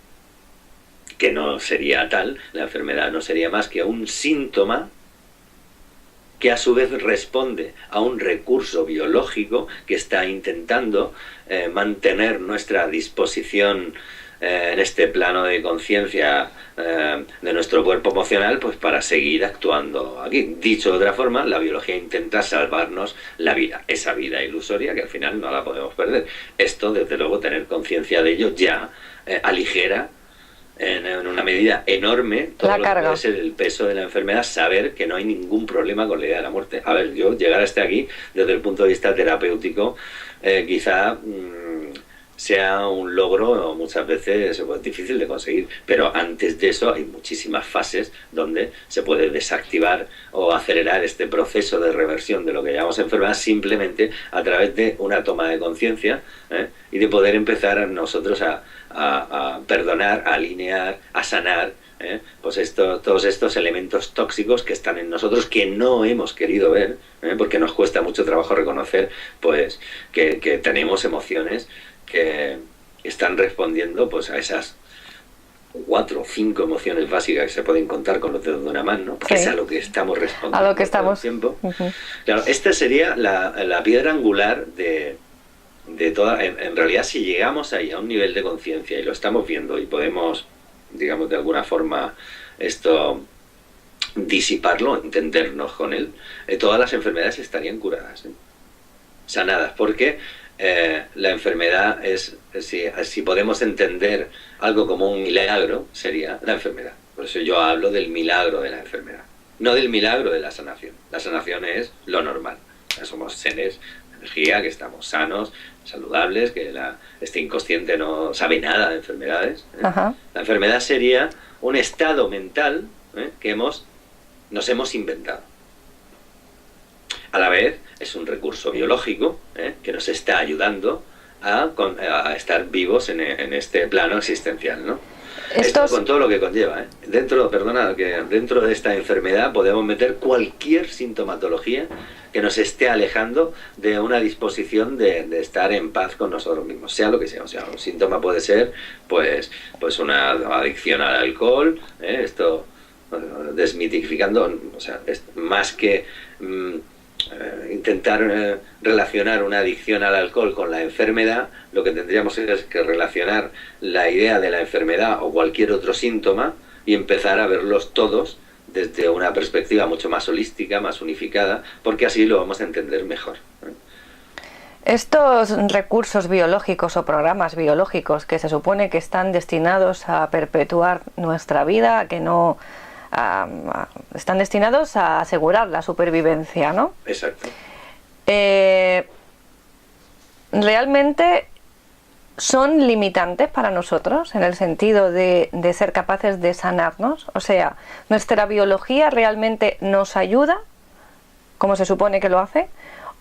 que no sería tal. La enfermedad no sería más que un síntoma que a su vez responde a un recurso biológico que está intentando mantener nuestra disposición en este plano de conciencia de nuestro cuerpo emocional, pues para seguir actuando aquí. Dicho de otra forma, la biología intenta salvarnos la vida, esa vida ilusoria que al final no la podemos perder. Esto, desde luego, tener conciencia de ello ya aligera en una medida enorme todo lo que puede ser el peso de la enfermedad, saber que no hay ningún problema con la idea de la muerte. A ver, yo llegar hasta aquí, desde el punto de vista terapéutico, quizá sea un logro muchas veces difícil de conseguir, pero antes de eso hay muchísimas fases donde se puede desactivar o acelerar este proceso de reversión de lo que llamamos enfermedad simplemente a través de una toma de conciencia, y de poder empezar nosotros a perdonar, a alinear, a sanar, pues todos estos elementos tóxicos que están en nosotros, que no hemos querido ver, porque nos cuesta mucho trabajo reconocer pues que tenemos emociones que están respondiendo pues a esas 4 o 5 emociones básicas que se pueden contar con los dedos de una mano, que es a lo que estamos respondiendo a lo que estamos todo el tiempo. Claro, esta sería la piedra angular de toda. En realidad, si llegamos ahí a un nivel de conciencia y lo estamos viendo y podemos, digamos, de alguna forma esto disiparlo, entendernos con él, todas las enfermedades estarían curadas, sanadas, porque la enfermedad si podemos entender algo como un milagro, sería la enfermedad. Por eso yo hablo del milagro de la enfermedad, no del milagro de la sanación. La sanación es lo normal. Somos seres de energía, que estamos sanos, saludables, que este inconsciente no sabe nada de enfermedades. La enfermedad sería un estado mental que nos hemos inventado. A la vez es un recurso biológico que nos está ayudando a estar vivos en este plano existencial, ¿no? Esto con todo lo que conlleva, dentro de esta enfermedad podemos meter cualquier sintomatología que nos esté alejando de una disposición de estar en paz con nosotros mismos, sea lo que sea. O sea, un síntoma puede ser pues una adicción al alcohol, esto desmitificando, o sea, es más que intentar relacionar una adicción al alcohol con la enfermedad. Lo que tendríamos es que relacionar la idea de la enfermedad o cualquier otro síntoma y empezar a verlos todos desde una perspectiva mucho más holística, más unificada, porque así lo vamos a entender mejor. Estos recursos biológicos o programas biológicos que se supone que están destinados a perpetuar nuestra vida, que no están destinados a asegurar la supervivencia, ¿no? Exacto. ¿Realmente son limitantes para nosotros en el sentido de ser capaces de sanarnos? O sea, ¿nuestra biología realmente nos ayuda, como se supone que lo hace?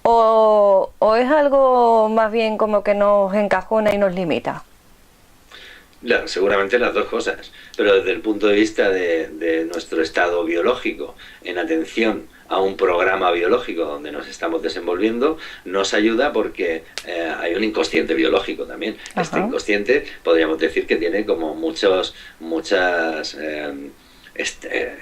¿O es algo más bien como que nos encajona y nos limita? Seguramente las dos cosas, pero desde el punto de vista de nuestro estado biológico, en atención a un programa biológico donde nos estamos desenvolviendo, nos ayuda porque hay un inconsciente biológico también. Este inconsciente podríamos decir que tiene como muchas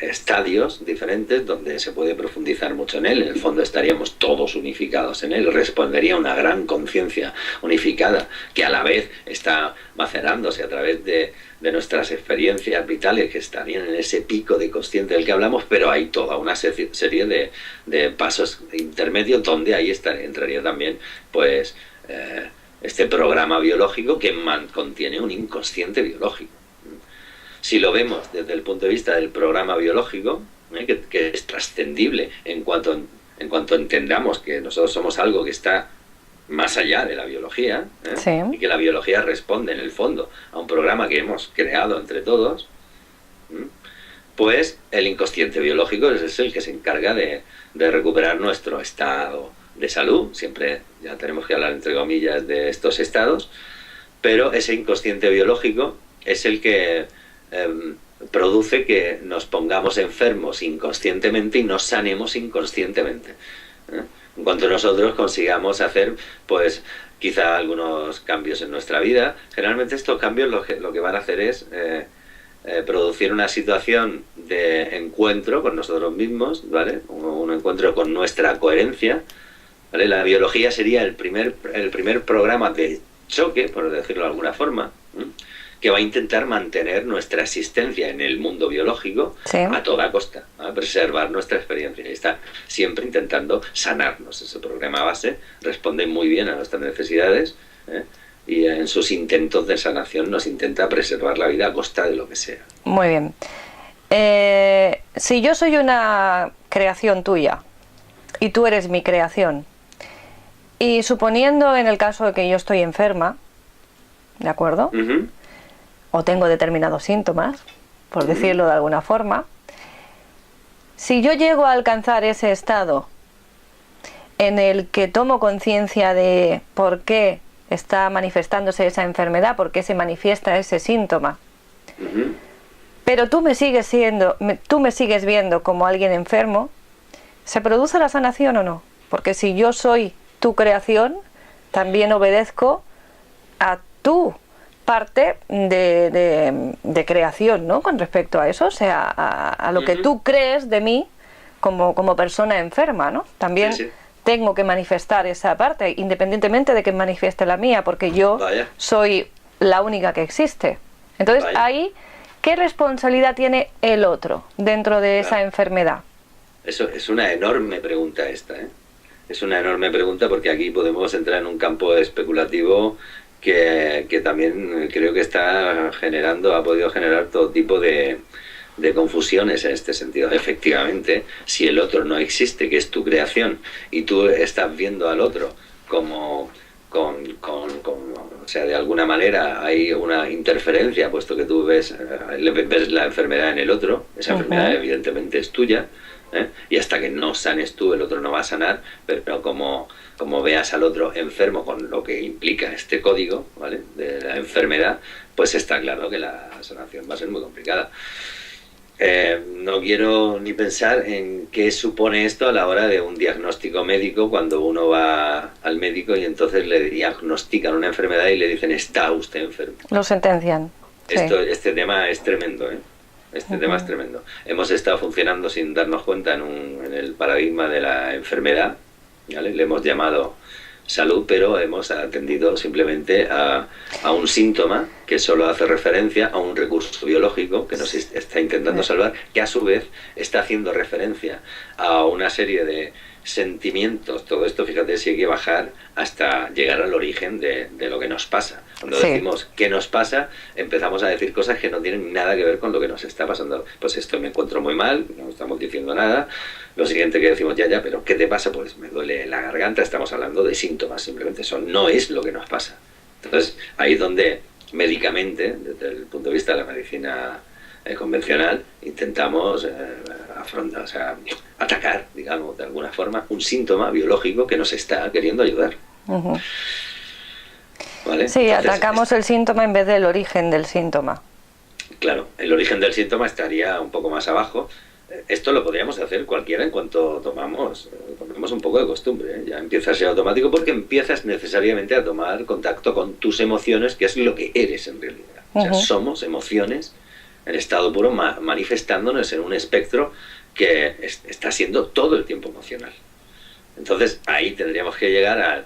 estadios diferentes donde se puede profundizar mucho en él. En el fondo estaríamos todos unificados en él, respondería una gran conciencia unificada que a la vez está macerándose a través de nuestras experiencias vitales que estarían en ese pico de consciente del que hablamos, pero hay toda una serie de pasos intermedios donde ahí entraría también pues este programa biológico que contiene un inconsciente biológico. Si lo vemos desde el punto de vista del programa biológico, que es trascendible en cuanto entendamos que nosotros somos algo que está más allá de la biología, sí, y que la biología responde en el fondo a un programa que hemos creado entre todos, pues el inconsciente biológico es el que se encarga de recuperar nuestro estado de salud. Siempre ya tenemos que hablar entre comillas de estos estados, pero ese inconsciente biológico es el que produce que nos pongamos enfermos inconscientemente y nos sanemos inconscientemente. En cuanto nosotros consigamos hacer, pues, quizá algunos cambios en nuestra vida, generalmente estos cambios lo que van a hacer es producir una situación de encuentro con nosotros mismos, ¿vale? Un encuentro con nuestra coherencia, ¿vale? La biología sería el primer programa de choque, por decirlo de alguna forma, que va a intentar mantener nuestra existencia en el mundo biológico a toda costa, a preservar nuestra experiencia y está siempre intentando sanarnos. Ese programa base responde muy bien a nuestras necesidades, y en sus intentos de sanación nos intenta preservar la vida a costa de lo que sea. Muy bien. Si yo soy una creación tuya y tú eres mi creación, y suponiendo en el caso de que yo estoy enferma, ¿de acuerdo? O tengo determinados síntomas, por decirlo de alguna forma, si yo llego a alcanzar ese estado en el que tomo conciencia de por qué está manifestándose esa enfermedad, por qué se manifiesta ese síntoma, pero tú me sigues viendo como alguien enfermo, ¿se produce la sanación o no? Porque si yo soy tu creación, también obedezco a tu parte de creación, ¿no? Con respecto a eso, o sea, a lo que tú crees de mí como persona enferma, ¿no? También tengo que manifestar esa parte, independientemente de que manifieste la mía, porque yo soy la única que existe. Entonces, ahí, ¿qué responsabilidad tiene el otro dentro de esa enfermedad? Eso es una enorme pregunta esta, ¿eh? Es una enorme pregunta porque aquí podemos entrar en un campo especulativo que también creo que ha podido generar todo tipo de confusiones en este sentido. Efectivamente, si el otro no existe, que es tu creación, y tú estás viendo al otro como o sea, de alguna manera hay una interferencia, puesto que tú ves la enfermedad en el otro, esa enfermedad evidentemente es tuya, y hasta que no sanes tú, el otro no va a sanar, pero como veas al otro enfermo con lo que implica este código, ¿vale?, de la enfermedad, pues está claro que la sanación va a ser muy complicada. No quiero ni pensar en qué supone esto a la hora de un diagnóstico médico, cuando uno va al médico y entonces le diagnostican una enfermedad y le dicen está usted enfermo. Lo sentencian. Este tema es tremendo, ¿eh? Este tema es tremendo. Hemos estado funcionando sin darnos cuenta en el paradigma de la enfermedad, ¿vale? Le hemos llamado salud, pero hemos atendido simplemente a un síntoma que solo hace referencia a un recurso biológico que nos está intentando salvar, que a su vez está haciendo referencia a una serie de sentimientos. Todo esto, fíjate, si hay que bajar hasta llegar al origen de lo que nos pasa. Cuando decimos qué nos pasa, empezamos a decir cosas que no tienen nada que ver con lo que nos está pasando. Pues esto, me encuentro muy mal, no estamos diciendo nada. Lo siguiente que decimos, ya, pero ¿qué te pasa? Pues me duele la garganta. Estamos hablando de síntomas, simplemente eso no es lo que nos pasa. Entonces, ahí es donde médicamente, desde el punto de vista de la medicina convencional, intentamos atacar, digamos, de alguna forma, un síntoma biológico que nos está queriendo ayudar. ¿Vale? Sí, entonces, atacamos el síntoma en vez del origen del síntoma. Claro, el origen del síntoma estaría un poco más abajo. Esto lo podríamos hacer cualquiera en cuanto tomamos un poco de costumbre, ¿eh? Ya empieza a ser automático porque empiezas necesariamente a tomar contacto con tus emociones, que es lo que eres en realidad. O sea, somos emociones en estado puro manifestándonos en un espectro que está siendo todo el tiempo emocional. Entonces ahí tendríamos que llegar al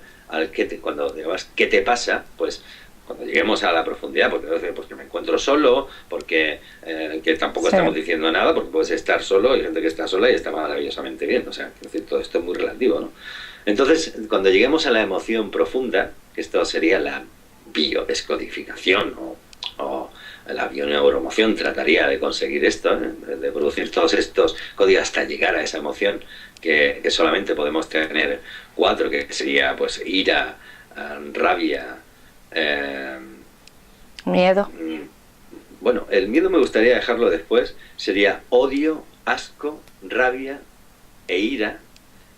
cuando digamos, ¿qué te pasa? Pues cuando lleguemos a la profundidad, porque me encuentro solo, porque que tampoco estamos diciendo nada, porque puedes estar solo, hay gente que está sola y está maravillosamente bien, o sea, es decir, todo esto es muy relativo, ¿no? Entonces, cuando lleguemos a la emoción profunda, que esto sería la biodescodificación o la bioneuroemoción, trataría de conseguir esto, de producir todos estos códigos hasta llegar a esa emoción que solamente podemos tener 4, que sería pues ira, rabia, miedo. Bueno, el miedo me gustaría dejarlo después. Sería odio, asco, rabia e ira,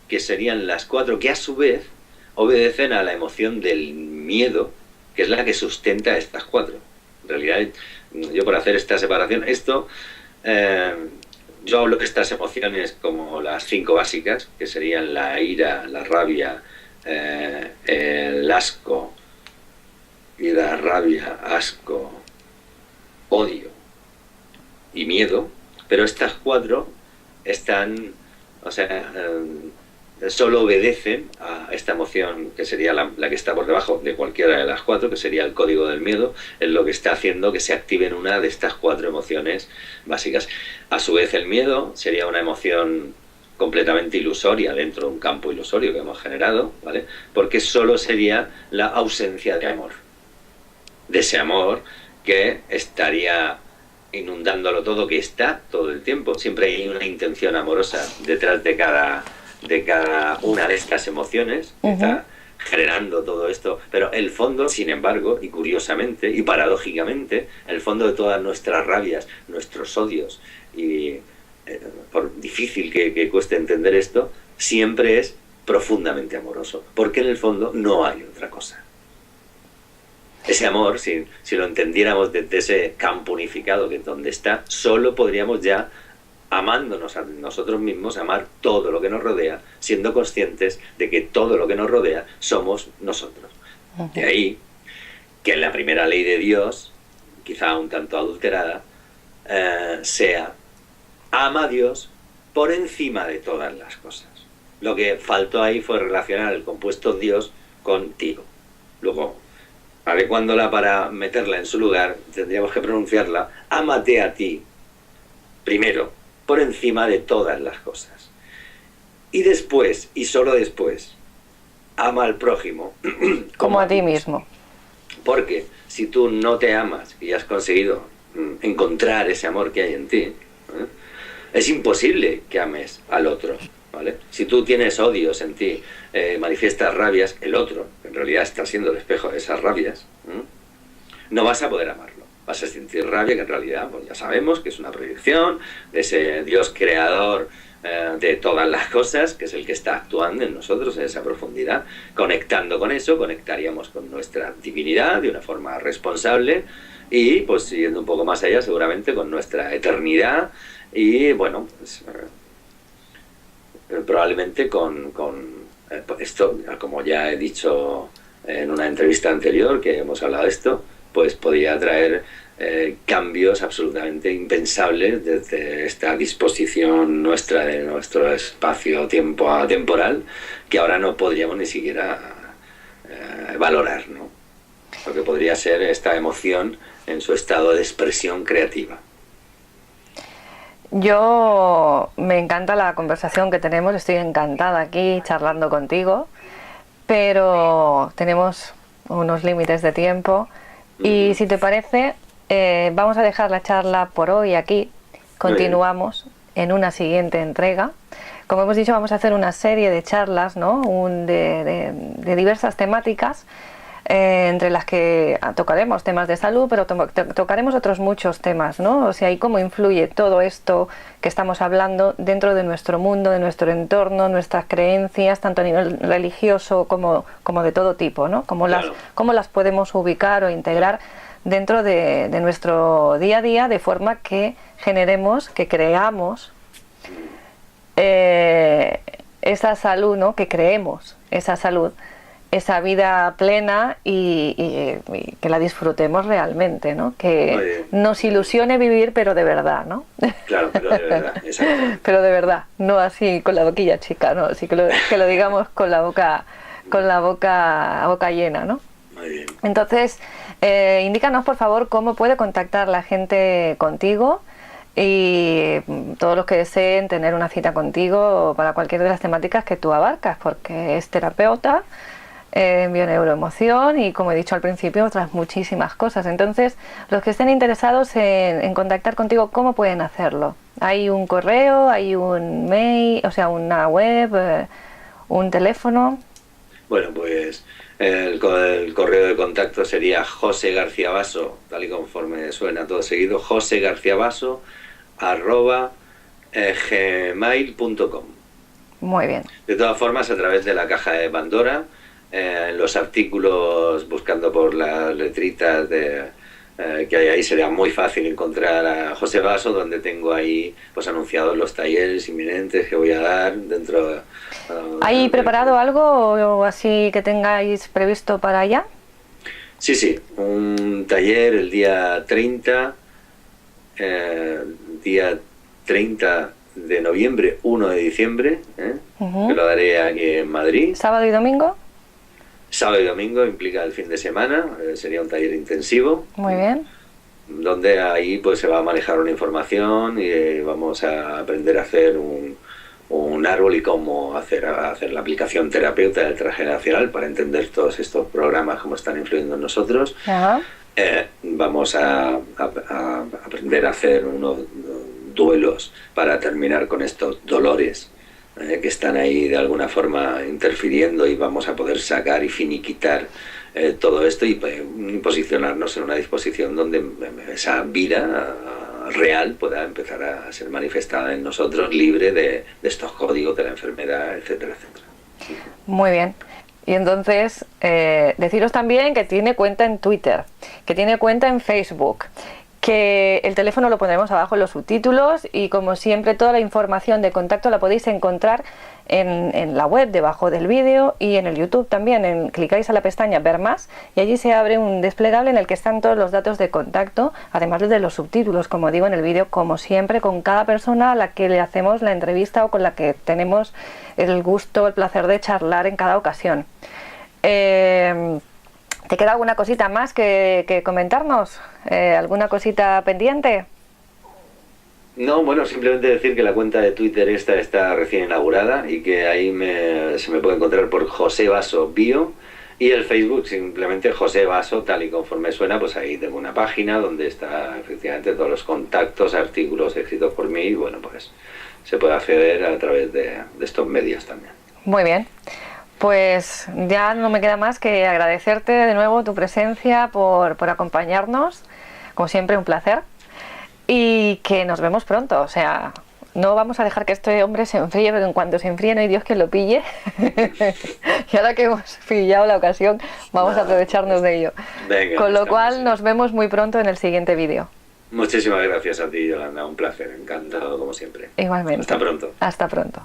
que serían las 4 que a su vez obedecen a la emoción del miedo, que es la que sustenta estas 4. En realidad, yo, por hacer esta separación, yo hablo de estas emociones como las 5 básicas, que serían la ira, la rabia, el asco, ira, rabia, asco, odio y miedo, pero estas 4 están, solo obedecen a esta emoción que sería la que está por debajo de cualquiera de las cuatro, que sería el código del miedo, es lo que está haciendo que se activen una de estas cuatro emociones básicas. A su vez, el miedo sería una emoción completamente ilusoria dentro de un campo ilusorio que hemos generado, ¿vale? Porque solo sería la ausencia de amor. De ese amor que estaría inundándolo todo, que está todo el tiempo. Siempre hay una intención amorosa detrás de cada una de estas emociones que está generando todo esto. Pero el fondo, sin embargo, y curiosamente y paradójicamente, el fondo de todas nuestras rabias, nuestros odios, y por difícil que cueste entender esto, siempre es profundamente amoroso, porque en el fondo no hay otra cosa. Ese amor, si lo entendiéramos desde ese campo unificado que es donde está, solo podríamos ya, amándonos a nosotros mismos, amar todo lo que nos rodea, siendo conscientes de que todo lo que nos rodea somos nosotros. De ahí que la primera ley de Dios, quizá un tanto adulterada, sea: ama a Dios por encima de todas las cosas. Lo que faltó ahí fue relacionar el compuesto Dios contigo. Luego, adecuándola para meterla en su lugar, tendríamos que pronunciarla: ámate a ti primero, por encima de todas las cosas. Y después, y solo después, ama al prójimo como a ti mismo. Porque si tú no te amas y has conseguido encontrar ese amor que hay en ti, es imposible que ames al otro, ¿vale? Si tú tienes odios en ti, manifiestas rabias, el otro, que en realidad está siendo el espejo de esas rabias, no vas a poder amarlo. Vas a sentir rabia, que en realidad, pues ya sabemos que es una proyección de ese Dios creador de todas las cosas, que es el que está actuando en nosotros en esa profundidad. Conectando con eso, conectaríamos con nuestra divinidad de una forma responsable y, pues siguiendo un poco más allá, seguramente con nuestra eternidad y, bueno, pues, probablemente con esto, como ya he dicho en una entrevista anterior que hemos hablado de esto, pues podría traer cambios absolutamente impensables desde esta disposición nuestra de nuestro espacio-tiempo atemporal, que ahora no podríamos ni siquiera valorar, ¿no? Lo que podría ser esta emoción en su estado de expresión creativa. Yo me encanta la conversación que tenemos, estoy encantada aquí charlando contigo, pero tenemos unos límites de tiempo y si te parece, vamos a dejar la charla por hoy aquí, continuamos en una siguiente entrega. Como hemos dicho, vamos a hacer una serie de charlas, ¿no? de diversas temáticas, entre las que tocaremos temas de salud, pero tocaremos otros muchos temas, ¿no? O sea, y cómo influye todo esto que estamos hablando dentro de nuestro mundo, de nuestro entorno, nuestras creencias, tanto a nivel religioso como de todo tipo, ¿no? Cómo las podemos ubicar o integrar dentro de nuestro día a día, de forma que generemos, que creamos esa salud, ¿no? Que creemos esa salud, esa vida plena y que la disfrutemos realmente, ¿no? Que nos ilusione vivir, pero de verdad, ¿no? Claro, pero de verdad, exacto. Pero de verdad, no así con la boquilla chica, ¿no? Así que lo digamos con la boca llena, ¿no? Muy bien. Entonces, indícanos por favor cómo puede contactar la gente contigo y todos los que deseen tener una cita contigo para cualquier de las temáticas que tú abarcas, porque es terapeuta en bioneuroemoción y, como he dicho al principio, otras muchísimas cosas. Entonces, los que estén interesados en contactar contigo, ¿cómo pueden hacerlo? ¿Hay un correo, hay un mail, o sea, una web, un teléfono? Bueno, pues el correo de contacto sería José García Basso, tal y conforme suena todo seguido, josegarciabasso@gmail.com. Muy bien. De todas formas, a través de la caja de Pandora, los artículos, buscando por las letritas que hay ahí, sería muy fácil encontrar a José Basso, donde tengo ahí pues anunciados los talleres inminentes que voy a dar dentro. ¿Hay preparado algo o así que tengáis previsto para allá? Sí, un taller el día 30 de noviembre, 1 de diciembre, que lo daré aquí en Madrid. ¿Sábado y domingo? Sábado y domingo implica el fin de semana, sería un taller intensivo. Muy bien. Donde ahí pues se va a manejar una información y vamos a aprender a hacer un árbol y cómo hacer la aplicación terapeuta del transgeneracional para entender todos estos programas, cómo están influyendo en nosotros. Vamos a aprender a hacer unos duelos para terminar con estos dolores que están ahí de alguna forma interfiriendo, y vamos a poder sacar y finiquitar todo esto y posicionarnos en una disposición donde esa vida real pueda empezar a ser manifestada en nosotros, libre de estos códigos de la enfermedad, etcétera, etcétera. Muy bien. Y entonces, deciros también que tiene cuenta en Twitter, que tiene cuenta en Facebook, que el teléfono lo pondremos abajo en los subtítulos, y como siempre toda la información de contacto la podéis encontrar en la web debajo del vídeo, y en el YouTube también. Clicáis a la pestaña Ver más y allí se abre un desplegable en el que están todos los datos de contacto, además de los subtítulos, como digo, en el vídeo, como siempre, con cada persona a la que le hacemos la entrevista o con la que tenemos el gusto, el placer de charlar en cada ocasión. ¿Te queda alguna cosita más que comentarnos? ¿Alguna cosita pendiente? No, bueno, simplemente decir que la cuenta de Twitter está recién inaugurada y que ahí se me puede encontrar por José Basso Bio, y el Facebook simplemente José Basso, tal y conforme suena. Pues ahí tengo una página donde está efectivamente todos los contactos, artículos escritos por mí, y bueno, pues se puede acceder a través de estos medios también. Muy bien. Pues ya no me queda más que agradecerte de nuevo tu presencia, por acompañarnos. Como siempre, un placer. Y que nos vemos pronto. O sea, no vamos a dejar que este hombre se enfríe, porque en cuanto se enfríe no hay Dios que lo pille. Y ahora que hemos pillado la ocasión, vamos a aprovecharnos de ello. Venga, con lo cual nos vemos muy pronto en el siguiente vídeo. Muchísimas gracias a ti, Yolanda. Un placer, encantado como siempre. Igualmente. Hasta pronto. Hasta pronto.